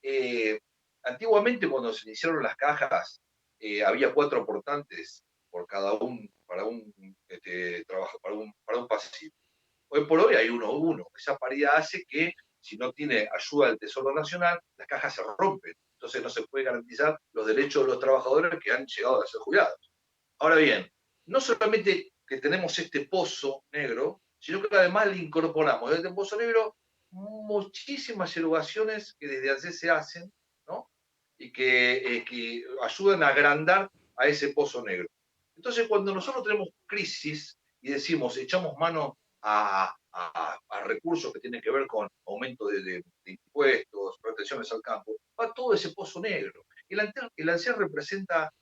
Eh, Antiguamente, cuando se iniciaron las cajas, había 4 aportantes por cada para un trabajo, para un pasivo. Hoy por hoy hay uno. Esa paridad hace que, si no tiene ayuda del Tesoro Nacional, las cajas se rompen. Entonces no se puede garantizar los derechos de los trabajadores que han llegado a ser jubilados. Ahora bien, no solamente que tenemos este pozo negro, sino que además le incorporamos a este pozo negro muchísimas erogaciones que desde ANSES se hacen, ¿no? Y que ayudan a agrandar a ese pozo negro. Entonces, cuando nosotros tenemos crisis y decimos, echamos mano a recursos que tienen que ver con aumento de impuestos, protecciones al campo, va todo ese pozo negro. El ANSES representa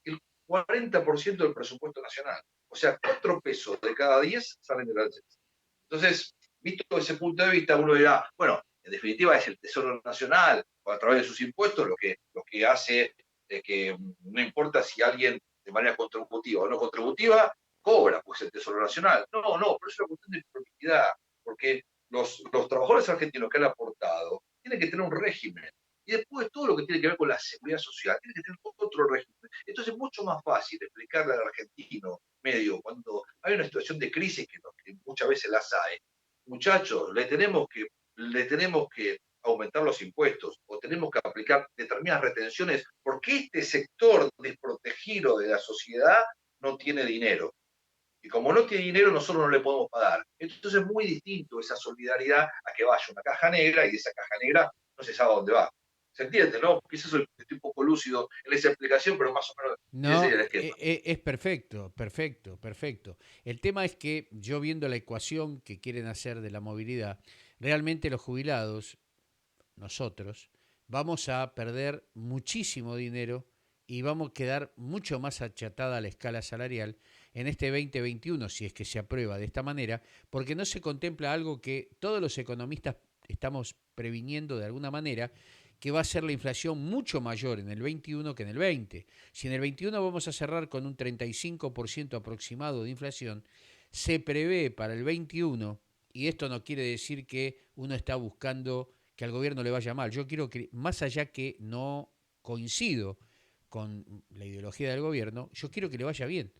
el 40% del presupuesto nacional. O sea, 4 pesos de cada 10 salen del ANSES. Entonces, visto desde ese punto de vista, uno dirá, bueno, en definitiva es el Tesoro Nacional, o a través de sus impuestos, lo que hace que no importa si alguien de manera contributiva o no contributiva, cobra, pues el Tesoro Nacional. No, pero es una cuestión de propiedad, porque los trabajadores argentinos que han aportado tienen que tener un régimen. Y después todo lo que tiene que ver con la seguridad social tiene que tener otro régimen. Entonces es mucho más fácil explicarle al argentino medio cuando hay una situación de crisis que muchas veces las hay. Muchachos, le tenemos que aumentar los impuestos o tenemos que aplicar determinadas retenciones porque este sector desprotegido de la sociedad no tiene dinero. Y como no tiene dinero, nosotros no le podemos pagar. Entonces es muy distinto esa solidaridad a que vaya una caja negra y de esa caja negra no se sabe a dónde va. ¿Se entiende, no? Quizás estoy un poco lúcido en esa explicación, pero más o menos ese no, sería el esquema. es perfecto, perfecto, perfecto. El tema es que yo viendo la ecuación que quieren hacer de la movilidad, realmente los jubilados, nosotros, vamos a perder muchísimo dinero y vamos a quedar mucho más achatada la escala salarial en este 2021, si es que se aprueba de esta manera, porque no se contempla algo que todos los economistas estamos previniendo de alguna manera, que va a ser la inflación mucho mayor en el 21 que en el 20. Si en el 21 vamos a cerrar con un 35% aproximado de inflación, se prevé para el 21, y esto no quiere decir que uno está buscando que al gobierno le vaya mal. Yo quiero que, más allá que no coincido con la ideología del gobierno, yo quiero que le vaya bien,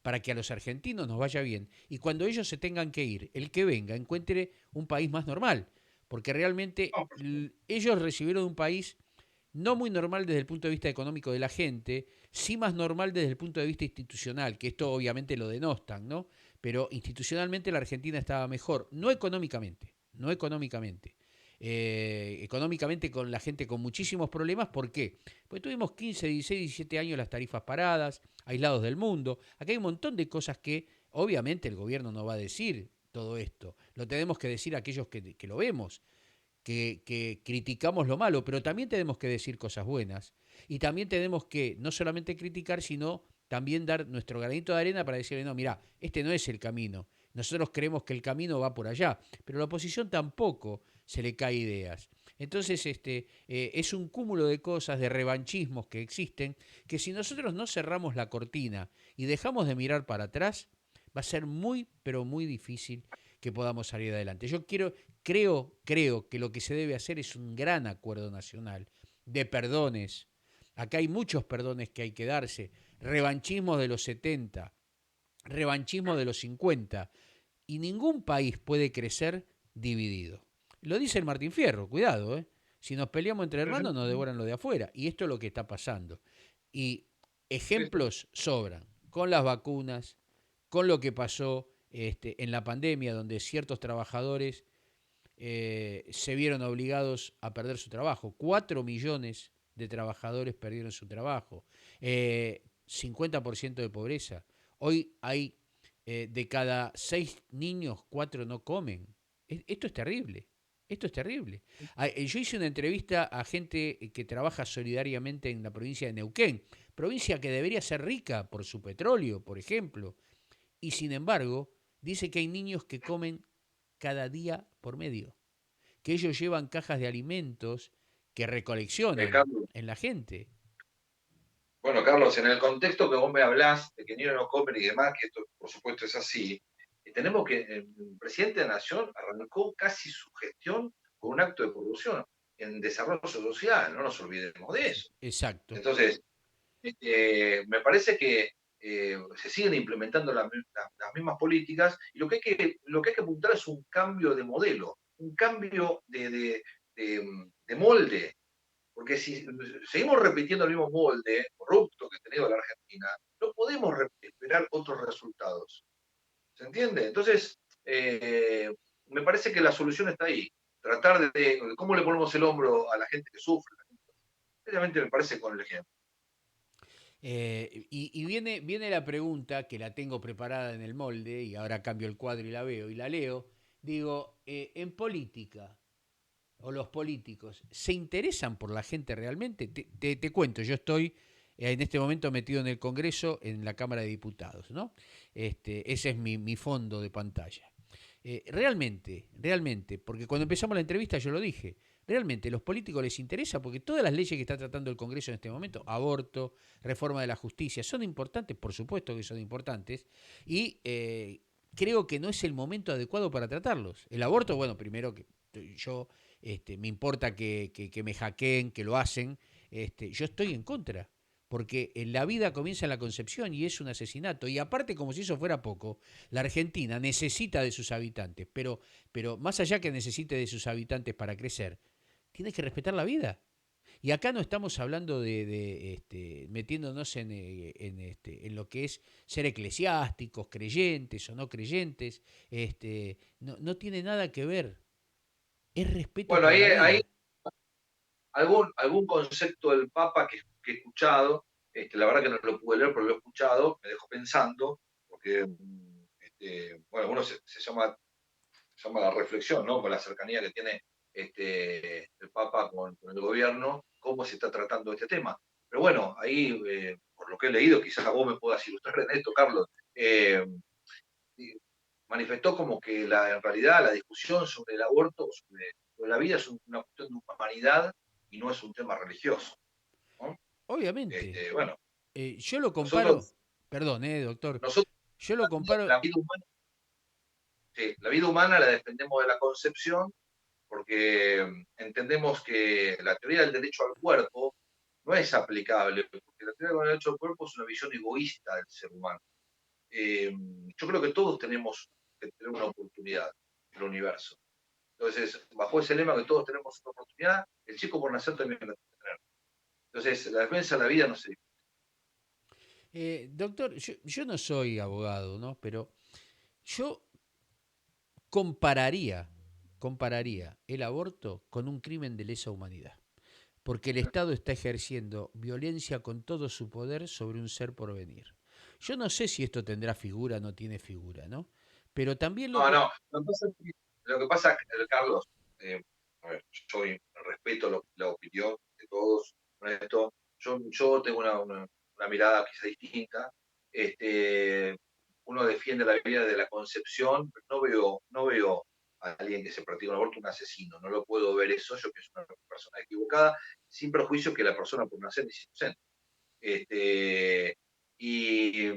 para que a los argentinos nos vaya bien. Y cuando ellos se tengan que ir, el que venga encuentre un país más normal, porque realmente No, ellos recibieron un país no muy normal desde el punto de vista económico de la gente, sí más normal desde el punto de vista institucional, que esto obviamente lo denostan, ¿no? Pero institucionalmente la Argentina estaba mejor, no económicamente, no económicamente. Económicamente con la gente con muchísimos problemas, ¿por qué? Porque tuvimos 15, 16, 17 años las tarifas paradas, aislados del mundo. Aquí hay un montón de cosas que obviamente el gobierno no va a decir todo esto. Lo tenemos que decir aquellos que lo vemos, que criticamos lo malo, pero también tenemos que decir cosas buenas. Y también tenemos que no solamente criticar, sino también dar nuestro granito de arena para decirle, no, mira, este no es el camino. Nosotros creemos que el camino va por allá, pero a la oposición tampoco se le cae ideas. Entonces, es un cúmulo de cosas, de revanchismos que existen, que si nosotros no cerramos la cortina y dejamos de mirar para atrás, va a ser muy, pero muy difícil que podamos salir adelante. Creo que lo que se debe hacer es un gran acuerdo nacional de perdones. Acá hay muchos perdones que hay que darse. Revanchismo de los 70, revanchismo de los 50, y ningún país puede crecer dividido. Lo dice el Martín Fierro, cuidado, ¿eh? Si nos peleamos entre Sí, sí, hermanos nos devoran lo de afuera. Y esto es lo que está pasando. Y sí, sí. ejemplos sobran, con las vacunas, con lo que pasó en la pandemia, donde ciertos trabajadores se vieron obligados a perder su trabajo. 4 millones de trabajadores perdieron su trabajo. 50% de pobreza. Hoy hay de cada 6 niños, 4 no comen. Esto es terrible. Esto es terrible. Yo hice una entrevista a gente que trabaja solidariamente en la provincia de Neuquén, provincia que debería ser rica por su petróleo, por ejemplo, y sin embargo dice que hay niños que comen cada día por medio, que ellos llevan cajas de alimentos que recoleccionan Carlos, en la gente. bueno, Carlos, en el contexto que vos me hablás, de que niños no comen y demás, que esto por supuesto es así, tenemos que el presidente de la Nación arrancó casi su gestión con un acto de corrupción en desarrollo social, no nos olvidemos de eso. Exacto. Entonces, me parece que se siguen implementando las mismas políticas y lo que hay que apuntar es un cambio de modelo, un cambio de molde, porque si seguimos repitiendo el mismo molde corrupto que ha tenido la Argentina, no podemos esperar otros resultados. ¿Se entiende? Entonces, me parece que la solución está ahí. Tratar de cómo le ponemos el hombro a la gente que sufre. Realmente me parece con el ejemplo. Y viene la pregunta, que la tengo preparada en el molde, y ahora cambio el cuadro y la veo, y la leo. Digo, en política, o los políticos, ¿se interesan por la gente realmente? Te cuento, yo estoy en este momento metido en el Congreso, en la Cámara de Diputados, ¿no? Ese es mi fondo de pantalla. Realmente, porque cuando empezamos la entrevista yo lo dije, realmente a los políticos les interesa, porque todas las leyes que está tratando el Congreso en este momento, aborto, reforma de la justicia, son importantes, por supuesto que son importantes, y creo que no es el momento adecuado para tratarlos. El aborto, bueno, primero que yo me importa que me hackeen, que lo hacen, yo estoy en contra, porque la vida comienza en la concepción y es un asesinato. Y aparte, como si eso fuera poco, la Argentina necesita de sus habitantes, pero más allá que necesite de sus habitantes para crecer, tiene que respetar la vida. Y acá no estamos hablando de metiéndonos en lo que es ser eclesiásticos, creyentes o no creyentes. No tiene nada que ver. Es respeto Bueno, por la ahí vida. algún concepto del Papa que he escuchado, la verdad que no lo pude leer, pero lo he escuchado, me dejó pensando, porque bueno, uno se llama la reflexión, ¿no? Con la cercanía que tiene el Papa con el gobierno, cómo se está tratando este tema. Pero bueno, ahí, por lo que he leído, quizás vos me puedas ilustrar en esto, Carlos, manifestó como que en realidad la discusión sobre el aborto, sobre la vida, es una cuestión de humanidad y no es un tema religioso, ¿no? Obviamente. Bueno, Yo lo comparo, nosotros, perdón, doctor, nosotros yo lo comparo, la vida humana, sí, la vida humana la defendemos de la concepción porque entendemos que la teoría del derecho al cuerpo no es aplicable, porque la teoría del derecho al cuerpo es una visión egoísta del ser humano. Eh, yo creo que todos tenemos que tener una oportunidad en el universo. Entonces, bajo ese lema que todos tenemos una oportunidad, el chico por nacer también la tiene que tener. Entonces, la defensa de la vida no se... doctor, yo no soy abogado, ¿no? Pero yo compararía, compararía el aborto con un crimen de lesa humanidad, porque el Estado está ejerciendo violencia con todo su poder sobre un ser por venir. Yo no sé si esto tendrá figura o no tiene figura, ¿no? Pero también lo No, que... no. Lo que pasa Carlos, a ver, yo respeto la opinión de todos con esto. Yo tengo una mirada quizá distinta. Este, uno defiende la vida de la concepción, pero no veo a alguien que se practica un aborto un asesino. No lo puedo ver eso, yo que soy una persona equivocada, sin perjuicio que la persona por nacer es inocente. Este, y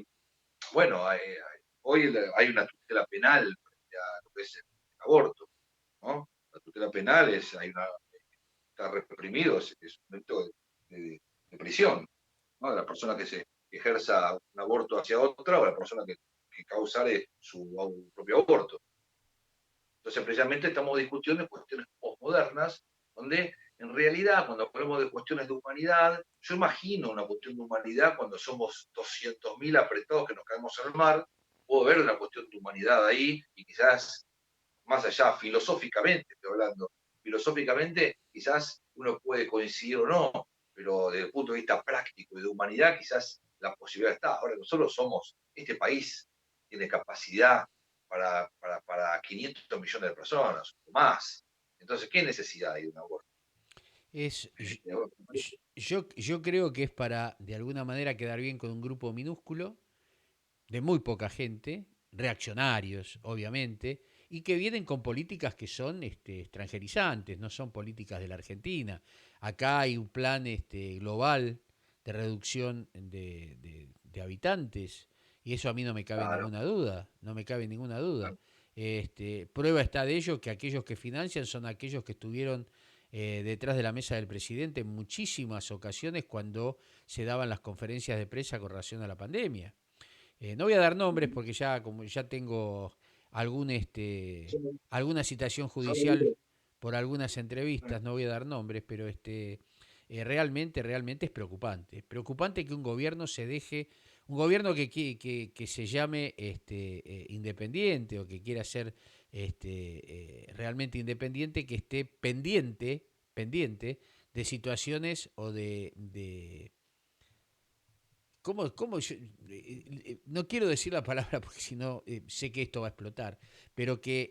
bueno, hoy hay una tutela penal frente a lo que es el aborto, ¿no? La tutela penal está reprimido, es un delito de prisión, ¿no? De la persona que ejerza un aborto hacia otra o la persona que causare su propio aborto. Entonces, precisamente estamos discutiendo cuestiones postmodernas, donde en realidad, cuando hablamos de cuestiones de humanidad, yo imagino una cuestión de humanidad cuando somos 200.000 apretados que nos caemos al mar, puedo ver una cuestión de humanidad ahí y quizás más allá, filosóficamente estoy hablando, filosóficamente quizás uno puede coincidir o no, pero desde el punto de vista práctico y de humanidad quizás la posibilidad está. Ahora nosotros somos, este país tiene capacidad para 500 millones de personas o más. Entonces, ¿qué necesidad hay de un aborto? Es, Este, yo creo que es para, de alguna manera, quedar bien con un grupo minúsculo, de muy poca gente, reaccionarios, obviamente, y que vienen con políticas que son extranjerizantes, no son políticas de la Argentina. Acá hay un plan global de reducción de habitantes, y eso a mí no me cabe claro, ninguna duda, no me cabe ninguna duda. claro. Prueba está de ello que aquellos que financian son aquellos que estuvieron detrás de la mesa del presidente en muchísimas ocasiones cuando se daban las conferencias de prensa con relación a la pandemia. No voy a dar nombres porque ya como ya tengo algún Son- alguna citación judicial son- por algunas entrevistas, no voy a dar nombres, pero realmente es preocupante. Es preocupante que un gobierno se deje, un gobierno que se llame independiente o que quiera ser realmente independiente, que esté pendiente de situaciones o no quiero decir la palabra porque si no sé que esto va a explotar, pero que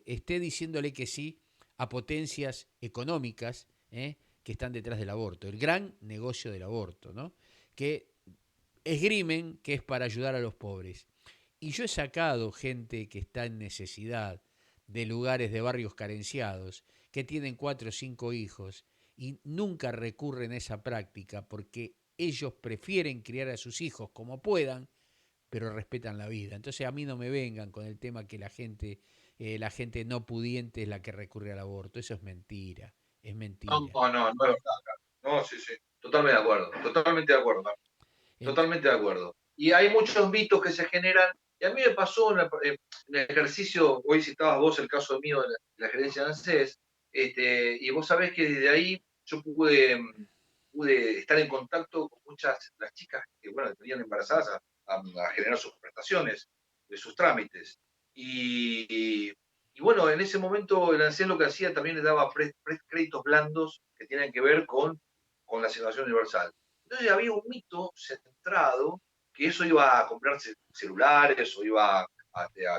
esté diciéndole que sí a potencias económicas que están detrás del aborto, el gran negocio del aborto, ¿no? Que esgrimen que es para ayudar a los pobres. Y yo he sacado gente que está en necesidad de lugares de barrios carenciados, que tienen 4 o 5 hijos y nunca recurren a esa práctica porque ellos prefieren criar a sus hijos como puedan, pero respetan la vida. Entonces a mí no me vengan con el tema que la gente no pudiente es la que recurre al aborto. Eso es mentira, es No, mentira. no, no es verdad. No, sí, sí. Totalmente de acuerdo. Totalmente de acuerdo. Ent- Totalmente de acuerdo. Y hay muchos mitos que se generan, y a mí me pasó en el ejercicio, hoy citabas vos el caso mío de la gerencia de ANSES, y vos sabés que desde ahí yo pude estar en contacto con muchas de las chicas que, bueno, tenían embarazadas a generar sus prestaciones, de sus trámites. Y bueno, en ese momento el ANSES lo que hacía también le daba créditos blandos que tienen que ver con la asignación universal. Entonces había un mito centrado que eso iba a comprarse celulares o iba a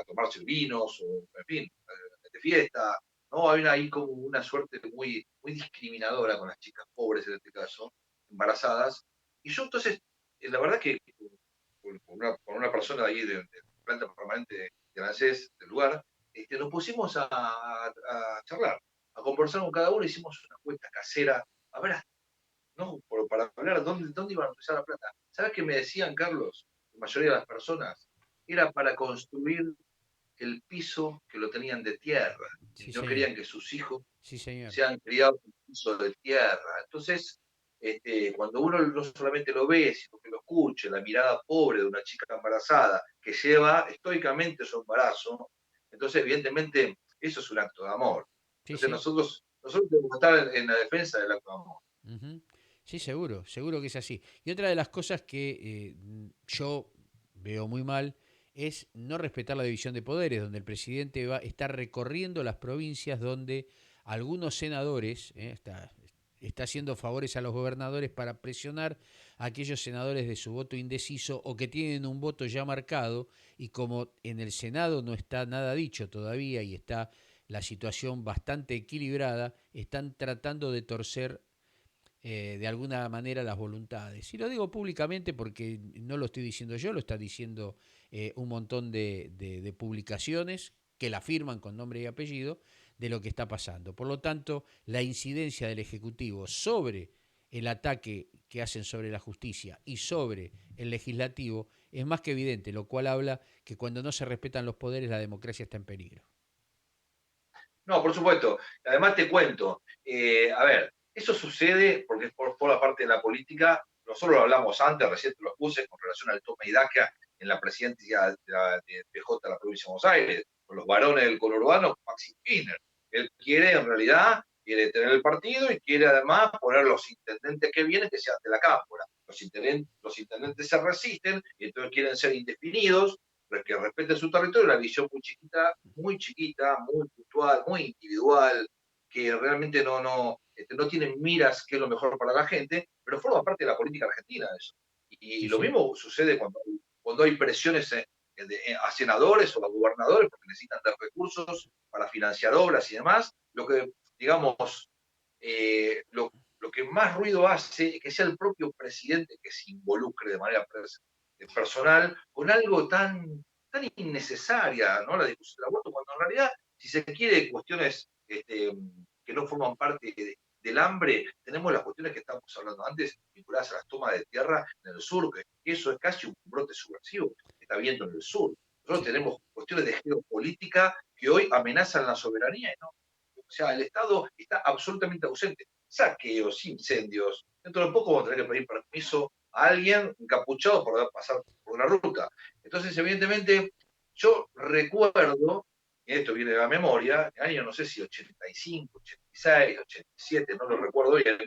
tomarse vinos o, en fin, de fiesta. ¿No? Había ahí como una suerte muy, muy discriminadora con las chicas pobres en este caso, embarazadas. Y yo entonces, la verdad que con una persona ahí de planta permanente de ANSES del lugar, nos pusimos a charlar, a conversar con cada uno, hicimos una cuenta casera, a ver ¿no? Para hablar dónde iban a utilizar la plata. ¿Sabes qué me decían, Carlos? La mayoría de las personas. Era para construir el piso que lo tenían de tierra. sí, No señor. querían que sus hijos Sí, señor. sean criados en piso de tierra. Entonces, cuando uno no solamente lo ve, sino que lo escuche, la mirada pobre de una chica embarazada que lleva estoicamente su embarazo, entonces, evidentemente, eso es un acto de amor. Sí, Entonces, sí. nosotros debemos estar en la defensa del acto de amor. Ujú. Sí, seguro, seguro que es así. Y otra de las cosas que yo veo muy mal es no respetar la división de poderes, donde el presidente está recorriendo las provincias donde algunos senadores está haciendo favores a los gobernadores para presionar a aquellos senadores de su voto indeciso o que tienen un voto ya marcado y como en el Senado no está nada dicho todavía y está la situación bastante equilibrada, están tratando de torcer de alguna manera las voluntades. Y lo digo públicamente porque no lo estoy diciendo yo, lo está diciendo un montón de publicaciones que la firman con nombre y apellido, de lo que está pasando. Por lo tanto, la incidencia del Ejecutivo sobre el ataque que hacen sobre la justicia y sobre el legislativo es más que evidente, lo cual habla que cuando no se respetan los poderes la democracia está en peligro. No, por supuesto. Además te cuento, a ver, eso sucede porque es por la parte de la política. Nosotros lo hablamos antes, recién te lo puse, con relación al toma y daca en la presidencia de PJ de la provincia de Buenos Aires, con los varones del conurbano, Maxi Kirchner. Él quiere, en realidad, quiere tener el partido y quiere además poner los intendentes que vienen que sean de la Cámpora. Los intendentes se resisten y entonces quieren ser indefinidos, que respete su territorio, una visión chiquita, muy puntual, muy individual, que realmente no tienen miras qué es lo mejor para la gente, pero forma parte de la política argentina eso. Y Sí, lo sí. mismo sucede cuando hay presiones a senadores o a gobernadores porque necesitan dar recursos para financiar obras y demás. Lo que, digamos, lo que más ruido hace es que sea el propio presidente que se involucre de manera personal con algo tan innecesaria, ¿no? La discusión del aborto, cuando en realidad, si se quiere cuestiones que no forman parte del hambre, tenemos las cuestiones que estábamos hablando antes, vinculadas a las tomas de tierra en el sur, que eso es casi un brote subversivo que está viendo en el sur. Nosotros Sí. tenemos cuestiones de geopolítica que hoy amenazan la soberanía, ¿no? O sea, el Estado está absolutamente ausente. Saqueos, incendios. Dentro de poco vamos a tener que pedir permiso a alguien encapuchado por pasar por una ruta. Entonces, evidentemente, yo recuerdo, y esto viene de la memoria, el año no sé si 85, 86, 87, no lo recuerdo bien,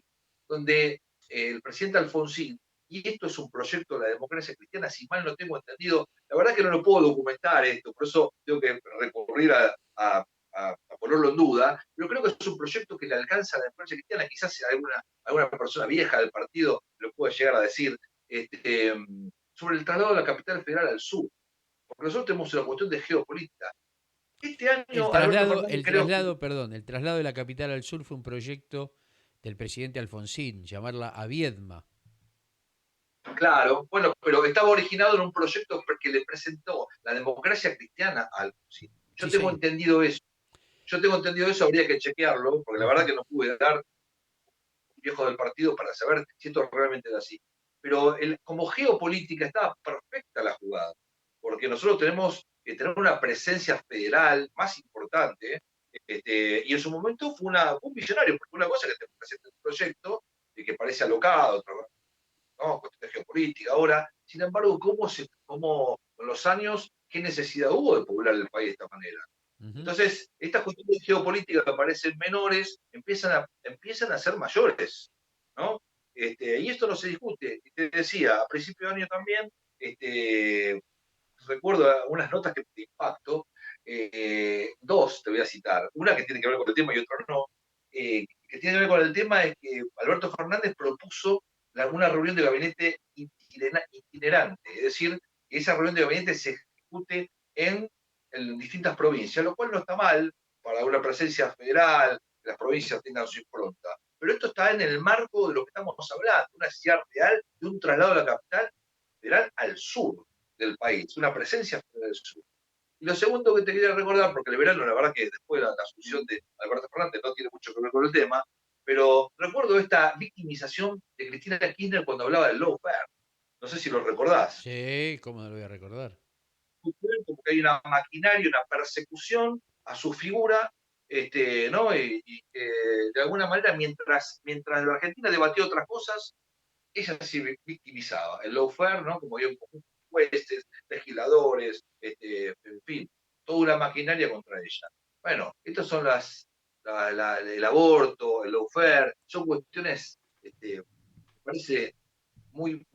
donde el presidente Alfonsín, y esto es un proyecto de la democracia cristiana, si mal no tengo entendido, la verdad que no lo puedo documentar esto, por eso tengo que recurrir a ponerlo en duda, pero creo que es un proyecto que le alcanza a la democracia cristiana, quizás alguna persona vieja del partido lo puede llegar a decir, este, sobre el traslado de la capital federal al sur, porque nosotros tenemos una cuestión de geopolítica. Este año Alberto Fernández creo que El traslado de la capital al sur fue un proyecto del presidente Alfonsín, llamarla a Viedma. claro, bueno, pero estaba originado en un proyecto que le presentó la democracia cristiana a Alfonsín. Yo Sí, tengo sí. entendido eso. Yo tengo entendido eso, habría que chequearlo, porque la verdad Ujú. que no pude dar un viejo del partido para saber si esto realmente era así. Pero como geopolítica estaba perfecta la jugada, porque nosotros tenemos que tener una presencia federal más importante, y en su momento fue un visionario, porque una cosa es que te presenta un proyecto que parece alocado, otra, ¿no? Cuestión de geopolítica. Ahora, sin embargo, cómo con los años, qué necesidad hubo de poblar el país de esta manera? Ujú. Entonces, estas cuestiones geopolíticas que parecen menores empiezan a ser mayores, ¿no? Y esto no se discute. Y te decía, a principio de año también, este, recuerdo unas notas que te impacto, dos te voy a citar, una que tiene que ver con el tema y otra no, que tiene que ver con el tema es que Alberto Fernández propuso una reunión de gabinete itinerante, es decir, que esa reunión de gabinete se ejecute en distintas provincias, lo cual no está mal para una presencia federal, que las provincias tengan su impronta. Pero esto está en el marco de lo que estamos hablando, una necesidad real de un traslado de la capital federal al sur del país, una presencia federal del sur. Y lo segundo que te quería recordar, porque el verano, la verdad que después de la asunción de Alberto Fernández no tiene mucho que ver con el tema, pero recuerdo esta victimización de Cristina Kirchner cuando hablaba del lawfare. No sé si lo recordás. Sí, ¿cómo no lo voy a recordar? Como que hay una maquinaria, una persecución a su figura, ¿no? Y de alguna manera, mientras la Argentina debatió otras cosas, ella se victimizaba. El lawfare, ¿no? Como había un conjunto de jueces, legisladores, en fin, toda una maquinaria contra ella. Bueno, estas son el aborto, el lawfare, son cuestiones, me parece, muy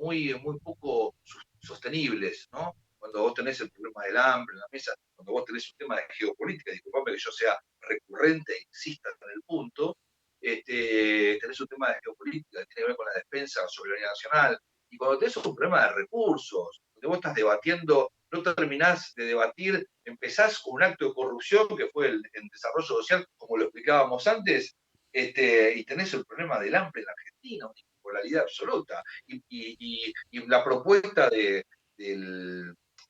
poco sostenibles, ¿no? Cuando vos tenés el problema del hambre en la mesa, cuando vos tenés un tema de geopolítica, disculpame que yo sea recurrente e insista en el punto, tenés un tema de geopolítica que tiene que ver con la defensa de la soberanía nacional, y cuando tenés un problema de recursos, donde vos estás debatiendo, no terminás de debatir, empezás con un acto de corrupción que fue el desarrollo social, como lo explicábamos antes, y tenés el problema del hambre en la Argentina, una impopularidad absoluta y la propuesta de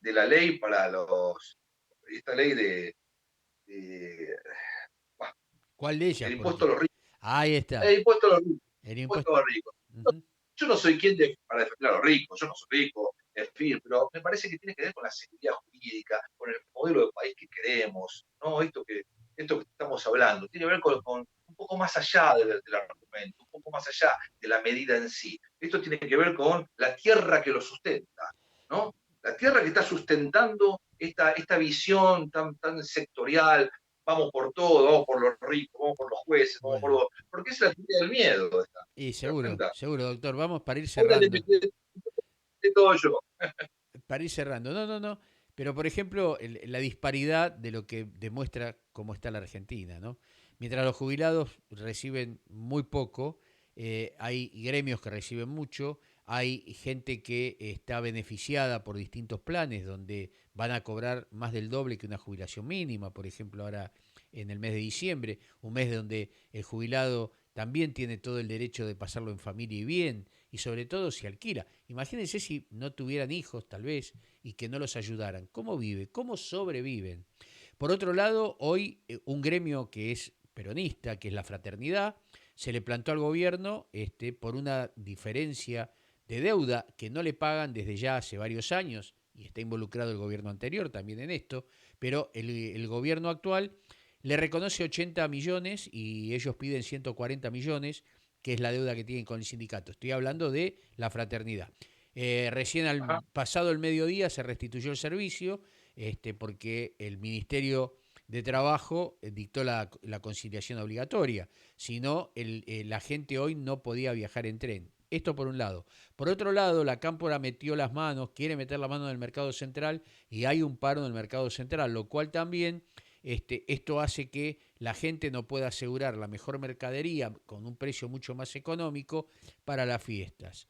la ley esta ley eh, bah, ¿Cuál de ellas, el por impuesto a ejemplo? los ricos. Ahí está. El impuesto a los ricos. El impuesto. Impuesto a los ricos. Ujú. Yo no soy quien para defender a los ricos, yo no soy rico, en fin, pero me parece que tiene que ver con la seguridad jurídica, con el modelo de país que queremos, ¿no? Esto que estamos hablando, tiene que ver con un poco más allá del argumento, un poco más allá de la medida en sí. Esto tiene que ver con la tierra que lo sustenta, ¿no? La tierra que está sustentando esta visión tan sectorial, vamos por todo, vamos por los ricos, vamos por los jueces, vamos por Bueno, los... Porque es la teoría del miedo esta, y ¿te das seguro, cuenta? seguro, doctor. Vamos para ir Ahora le cerrando. metí de todo yo. Para ir cerrando. No, no, no. Pero, por ejemplo, la disparidad de lo que demuestra cómo está la Argentina, ¿no? Mientras los jubilados reciben muy poco, hay gremios que reciben mucho, hay gente que está beneficiada por distintos planes donde van a cobrar más del doble que una jubilación mínima, por ejemplo, ahora en el mes de diciembre, un mes donde el jubilado también tiene todo el derecho de pasarlo en familia y bien, y sobre todo si alquila. Imagínense si no tuvieran hijos, tal vez, y que no los ayudaran. ¿Cómo vive? ¿Cómo sobreviven? Por otro lado, hoy un gremio que es peronista, que es la fraternidad, se le plantó al gobierno por una diferencia de deuda que no le pagan desde ya hace varios años, y está involucrado el gobierno anterior también en esto, pero el gobierno actual le reconoce 80 millones y ellos piden 140 millones, que es la deuda que tienen con el sindicato. Estoy hablando de la fraternidad. Recién al Ajá. pasado el mediodía se restituyó el servicio porque el Ministerio de Trabajo dictó la conciliación obligatoria. Si no, la gente hoy no podía viajar en tren. Esto por un lado. Por otro lado, la Cámpora metió las manos, quiere meter la mano en el mercado central y hay un paro en el mercado central, lo cual también esto hace que la gente no pueda asegurar la mejor mercadería con un precio mucho más económico para las fiestas.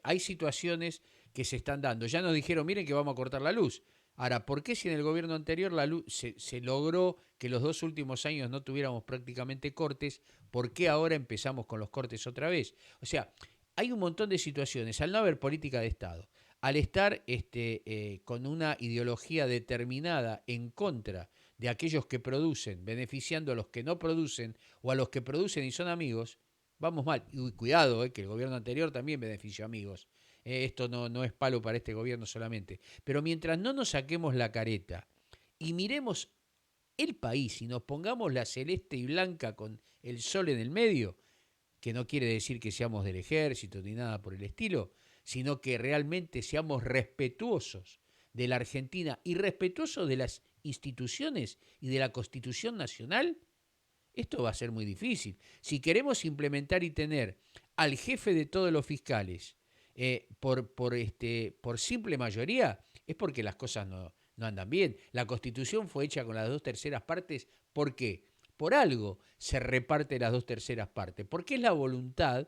Hay situaciones que se están dando. Ya nos dijeron, miren que vamos a cortar la luz. Ahora, ¿por qué si en el gobierno anterior la luz se logró que los 2 últimos años no tuviéramos prácticamente cortes? ¿Por qué ahora empezamos con los cortes otra vez? O sea, hay un montón de situaciones. Al no haber política de Estado, al estar con una ideología determinada en contra de aquellos que producen, beneficiando a los que no producen o a los que producen y son amigos, vamos mal. Y cuidado, que el gobierno anterior también benefició amigos. Esto no es palo para este gobierno solamente. Pero mientras no nos saquemos la careta y miremos el país y nos pongamos la celeste y blanca con el sol en el medio, que no quiere decir que seamos del ejército ni nada por el estilo, sino que realmente seamos respetuosos de la Argentina y respetuosos de las instituciones y de la Constitución Nacional, esto va a ser muy difícil. Si queremos implementar y tener al jefe de todos los fiscales por simple mayoría, es porque las cosas no andan bien. La Constitución fue hecha con las 2/3 partes. ¿Por qué? Por algo se reparte las 2/3 partes. Porque es la voluntad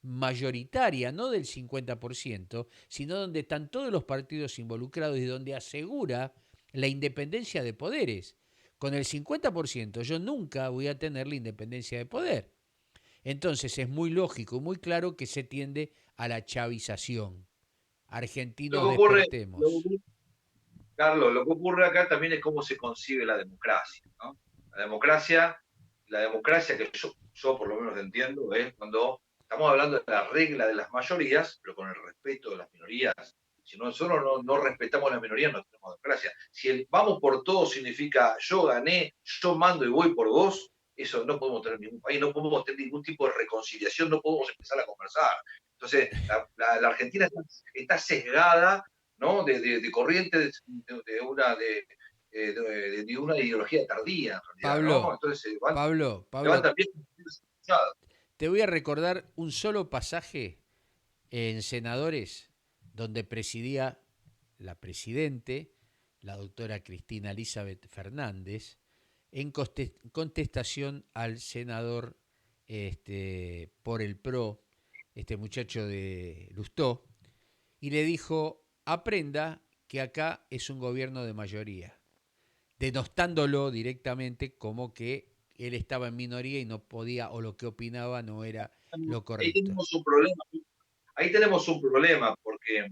mayoritaria, no del 50%, sino donde están todos los partidos involucrados y donde asegura la independencia de poderes. Con el 50% yo nunca voy a tener la independencia de poder. Entonces es muy lógico, muy claro que se tiende a la chavización. Lo Argentinos que ocurre, lo que despertemos. ocurre, Carlos, lo que ocurre acá también es cómo se concibe la democracia, ¿no? La democracia, la democracia que yo por lo menos entiendo es cuando estamos hablando de la regla de las mayorías, pero con el respeto de las minorías. Si nosotros no respetamos las minorías, no tenemos democracia. Si el vamos por todo significa yo gané, yo mando y voy por vos, eso no podemos tener ningún país, no podemos tener ningún tipo de reconciliación, no podemos empezar a conversar. Entonces, la Argentina está sesgada, ¿no? De corrientes de una ideología tardía, en realidad, ¿no? Pablo, Entonces Pablo, levantan bien. te voy a recordar un solo pasaje en Senadores donde presidía la presidente, la doctora Cristina Elizabeth Fernández, en contestación al senador por el PRO, este muchacho de Lustó, y le dijo, aprenda que acá es un gobierno de mayoría, denostándolo directamente como que él estaba en minoría y no podía, o lo que opinaba no era lo Ahí correcto. tenemos un problema. Ahí tenemos un problema porque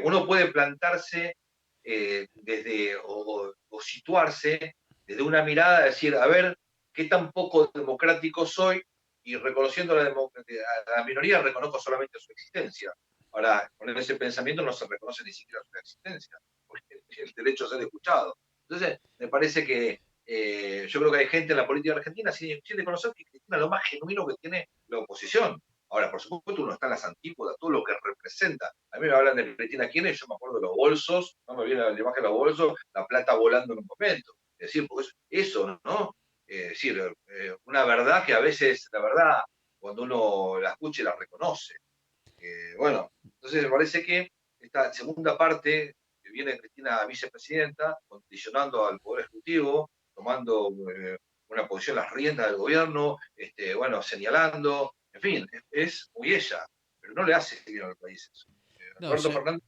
uno puede plantarse desde o o situarse desde una mirada, decir, a ver, qué tan poco democrático soy, y reconociendo a la minoría, reconozco solamente su existencia. Ahora, con ese pensamiento no se reconoce ni siquiera su existencia, porque el derecho a ser escuchado. Entonces, me parece que yo creo que hay gente en la política argentina sin conocer que Cristina es lo más genuino que tiene la oposición. Ahora, por supuesto, uno está en las antípodas, todo lo que representa. A mí me hablan de Cristina Kirchner y yo me acuerdo de los bolsos, no me viene la imagen de los bolsos, la plata volando en un momento. Es decir, porque eso, ¿no? Es decir, una verdad que a veces, la verdad, cuando uno la escucha y la reconoce. Bueno, entonces me parece que esta segunda parte, que viene Cristina vicepresidenta, condicionando al Poder Ejecutivo, tomando una posición, las riendas del gobierno, bueno, señalando, en fin, es muy ella, pero no le hace bien al país eso. No, Alberto Fernández,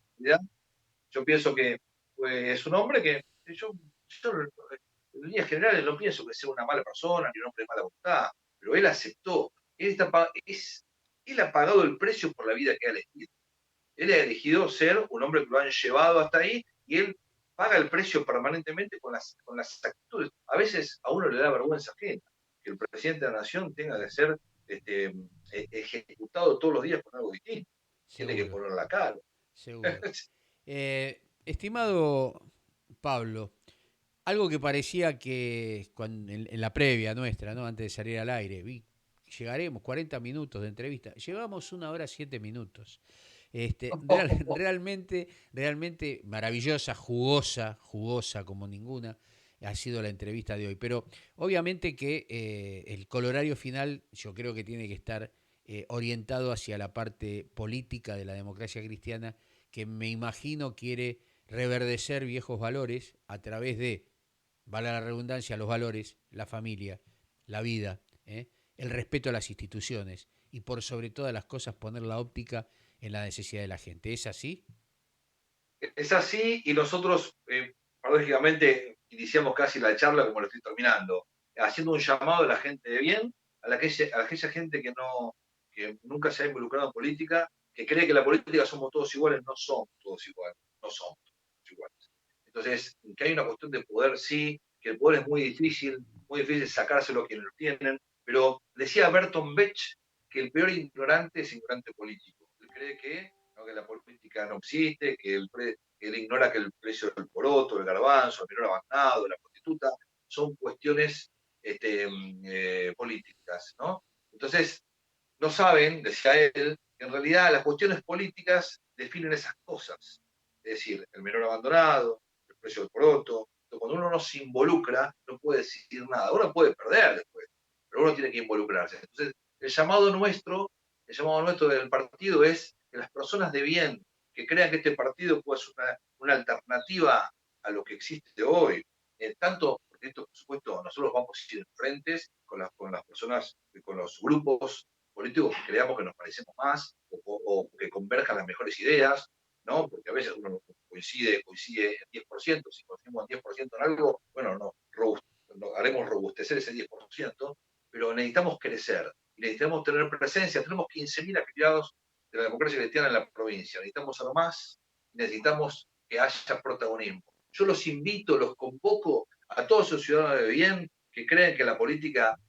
yo pienso que es un hombre que yo en líneas generales no pienso que sea una mala persona ni un hombre de mala voluntad, pero él aceptó, él ha pagado el precio por la vida que ha elegido. Él ha elegido ser un hombre que lo han llevado hasta ahí y él paga el precio permanentemente con las actitudes. A veces a uno le da vergüenza ajena que el presidente de la nación tenga que ser ejecutado todos los días con algo distinto. Tiene que seguro, poner la cara. seguro. Estimado Pablo, algo que parecía que en la previa nuestra, ¿no? Antes de salir al aire, llegaremos 40 minutos de entrevista. Llevamos 1 hora 7 minutos. Realmente maravillosa, jugosa como ninguna ha sido la entrevista de hoy. Pero obviamente que el colorario final yo creo que tiene que estar orientado hacia la parte política de la democracia cristiana, que me imagino quiere reverdecer viejos valores a través de, vale la redundancia, los valores, la familia, la vida, el respeto a las instituciones y por sobre todas las cosas poner la óptica en la necesidad de la gente. ¿Es así? Es así y nosotros, paradójicamente, iniciamos casi la charla como lo estoy terminando, haciendo un llamado a la gente de bien, a aquella gente que nunca se ha involucrado en política, que cree que la política somos todos iguales, no somos todos iguales, no somos todos iguales. Entonces, que hay una cuestión de poder, sí, que el poder es muy difícil sacárselo a quienes lo tienen, pero decía Bertolt Brecht que el peor ignorante es ignorante político. Él cree que, ¿no?, que la política no existe, que él ignora que el precio del poroto, el garbanzo, el menor abandonado, la prostituta, son cuestiones políticas, ¿no? Entonces, no saben, decía él, que en realidad las cuestiones políticas definen esas cosas. Es decir, el menor abandonado, el precio del poroto. Cuando uno no se involucra, no puede decidir nada. Uno puede perder después, pero uno tiene que involucrarse. Entonces, el llamado nuestro del partido es que las personas de bien que crean que este partido puede ser una alternativa a lo que existe hoy, tanto, porque esto, por supuesto, nosotros vamos a ir en frentes con las personas, con los grupos políticos que creamos que nos parecemos más o que converjan las mejores ideas, ¿no? Porque a veces uno coincide en 10%, si coincidimos en 10% en algo, bueno, haremos robustecer ese 10%, pero necesitamos crecer y necesitamos tener presencia. Tenemos 15.000 afiliados de la democracia cristiana en la provincia, necesitamos ser más, necesitamos que haya protagonismo. Yo los invito, los convoco a todos esos ciudadanos de bien que creen que la política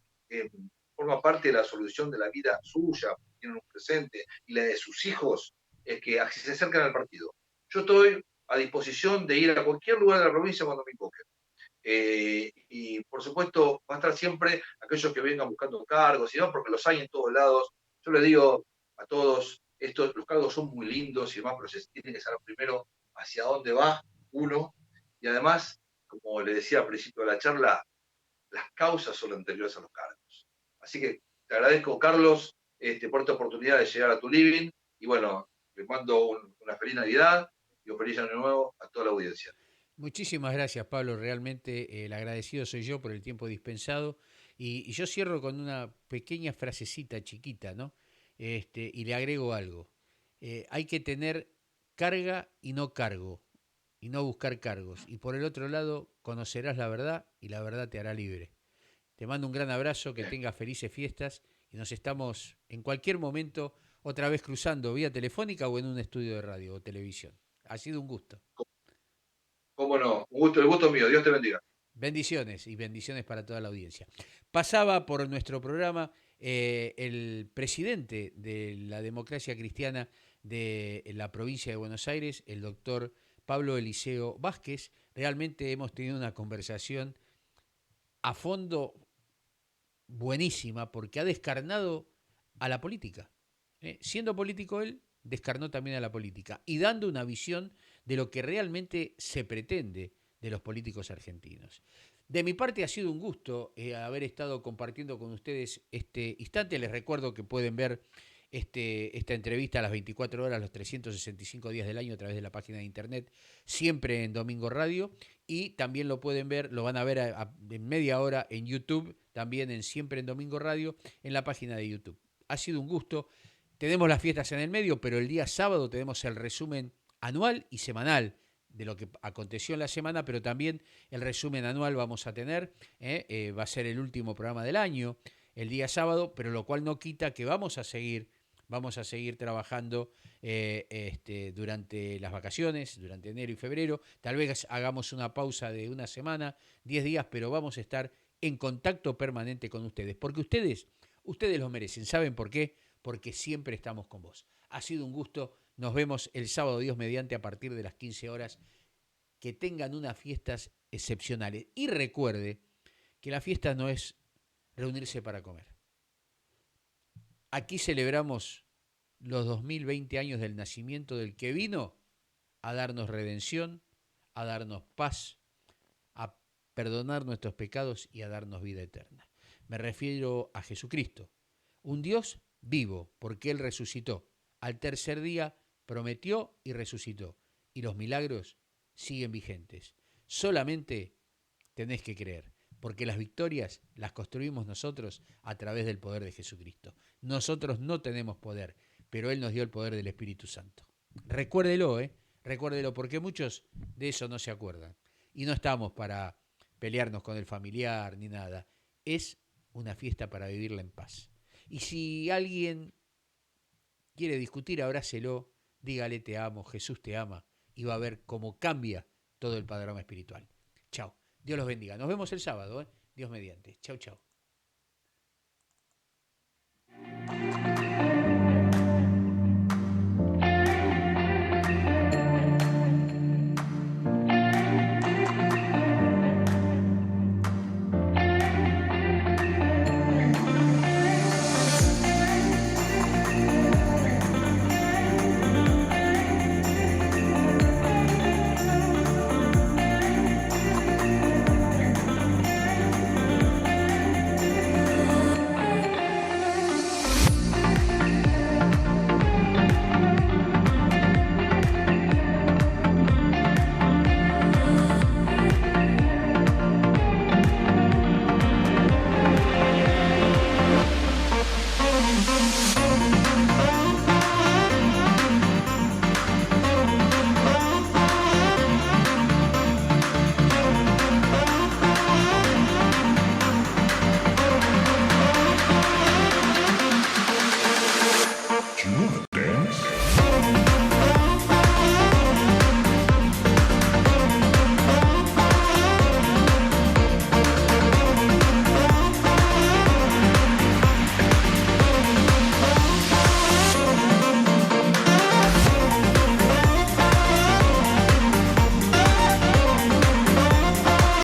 forma parte de la solución de la vida suya, tienen un presente, y la de sus hijos, es que se acercan al partido. Yo estoy a disposición de ir a cualquier lugar de la provincia cuando me invoquen. Y por supuesto, va a estar siempre aquellos que vengan buscando cargos y demás, porque los hay en todos lados. Yo les digo a todos, los cargos son muy lindos y demás, pero se tiene que saber primero hacia dónde va uno. Y además, como le decía al principio de la charla, las causas son anteriores a los cargos. Así que te agradezco, Carlos, por esta oportunidad de llegar a tu living. Y bueno, les mando una feliz Navidad y un feliz Año Nuevo a toda la audiencia. Muchísimas gracias, Pablo. Realmente el agradecido soy yo por el tiempo dispensado. Y yo cierro con una pequeña frasecita chiquita, ¿no? Y le agrego algo. Hay que tener carga y no cargo, y no buscar cargos. Y por el otro lado, conocerás la verdad y la verdad te hará libre. Te mando un gran abrazo, que Bien. tengas felices fiestas y nos estamos en cualquier momento otra vez cruzando vía telefónica o en un estudio de radio o televisión. Ha sido un gusto. Cómo no, un gusto, el gusto es mío, Dios te bendiga. Bendiciones y bendiciones para toda la audiencia. Pasaba por nuestro programa el presidente de la democracia cristiana de la provincia de Buenos Aires, el doctor Pablo Eliseo Vázquez. Realmente hemos tenido una conversación a fondo buenísima porque ha descarnado a la política. Siendo político él, descarnó también a la política y dando una visión de lo que realmente se pretende de los políticos argentinos. De mi parte ha sido un gusto haber estado compartiendo con ustedes este instante. Les recuerdo que pueden ver esta entrevista a las 24 horas, los 365 días del año a través de la página de internet, siempre en Domingo Radio. Y también lo pueden ver, lo van a ver en media hora en YouTube, también en Siempre en Domingo Radio, en la página de YouTube. Ha sido un gusto. Tenemos las fiestas en el medio, pero el día sábado tenemos el resumen anual y semanal de lo que aconteció en la semana, pero también el resumen anual vamos a tener. Va a ser el último programa del año, el día sábado, pero lo cual no quita que vamos a seguir trabajando durante las vacaciones, durante enero y febrero. Tal vez hagamos una pausa de una semana, 10 días, pero vamos a estar en contacto permanente con ustedes, porque ustedes lo merecen. ¿Saben por qué? Porque siempre estamos con vos. Ha sido un gusto. Nos vemos el sábado, Dios mediante, a partir de las 15 horas. Que tengan unas fiestas excepcionales. Y recuerde que la fiesta no es reunirse para comer. Aquí celebramos los 2020 años del nacimiento del que vino a darnos redención, a darnos paz, a perdonar nuestros pecados y a darnos vida eterna. Me refiero a Jesucristo, un Dios vivo, porque Él resucitó. Al tercer día prometió y resucitó. Y los milagros siguen vigentes. Solamente tenés que creer, porque las victorias las construimos nosotros a través del poder de Jesucristo. Nosotros no tenemos poder, pero Él nos dio el poder del Espíritu Santo. Recuérdelo, recuérdelo, porque muchos de eso no se acuerdan. Y no estamos para pelearnos con el familiar ni nada. Es una fiesta para vivirla en paz. Y si alguien quiere discutir, abrácelo, dígale te amo, Jesús te ama, y va a ver cómo cambia todo el panorama espiritual. Chao. Dios los bendiga. Nos vemos el sábado, Dios mediante. Chau, chau.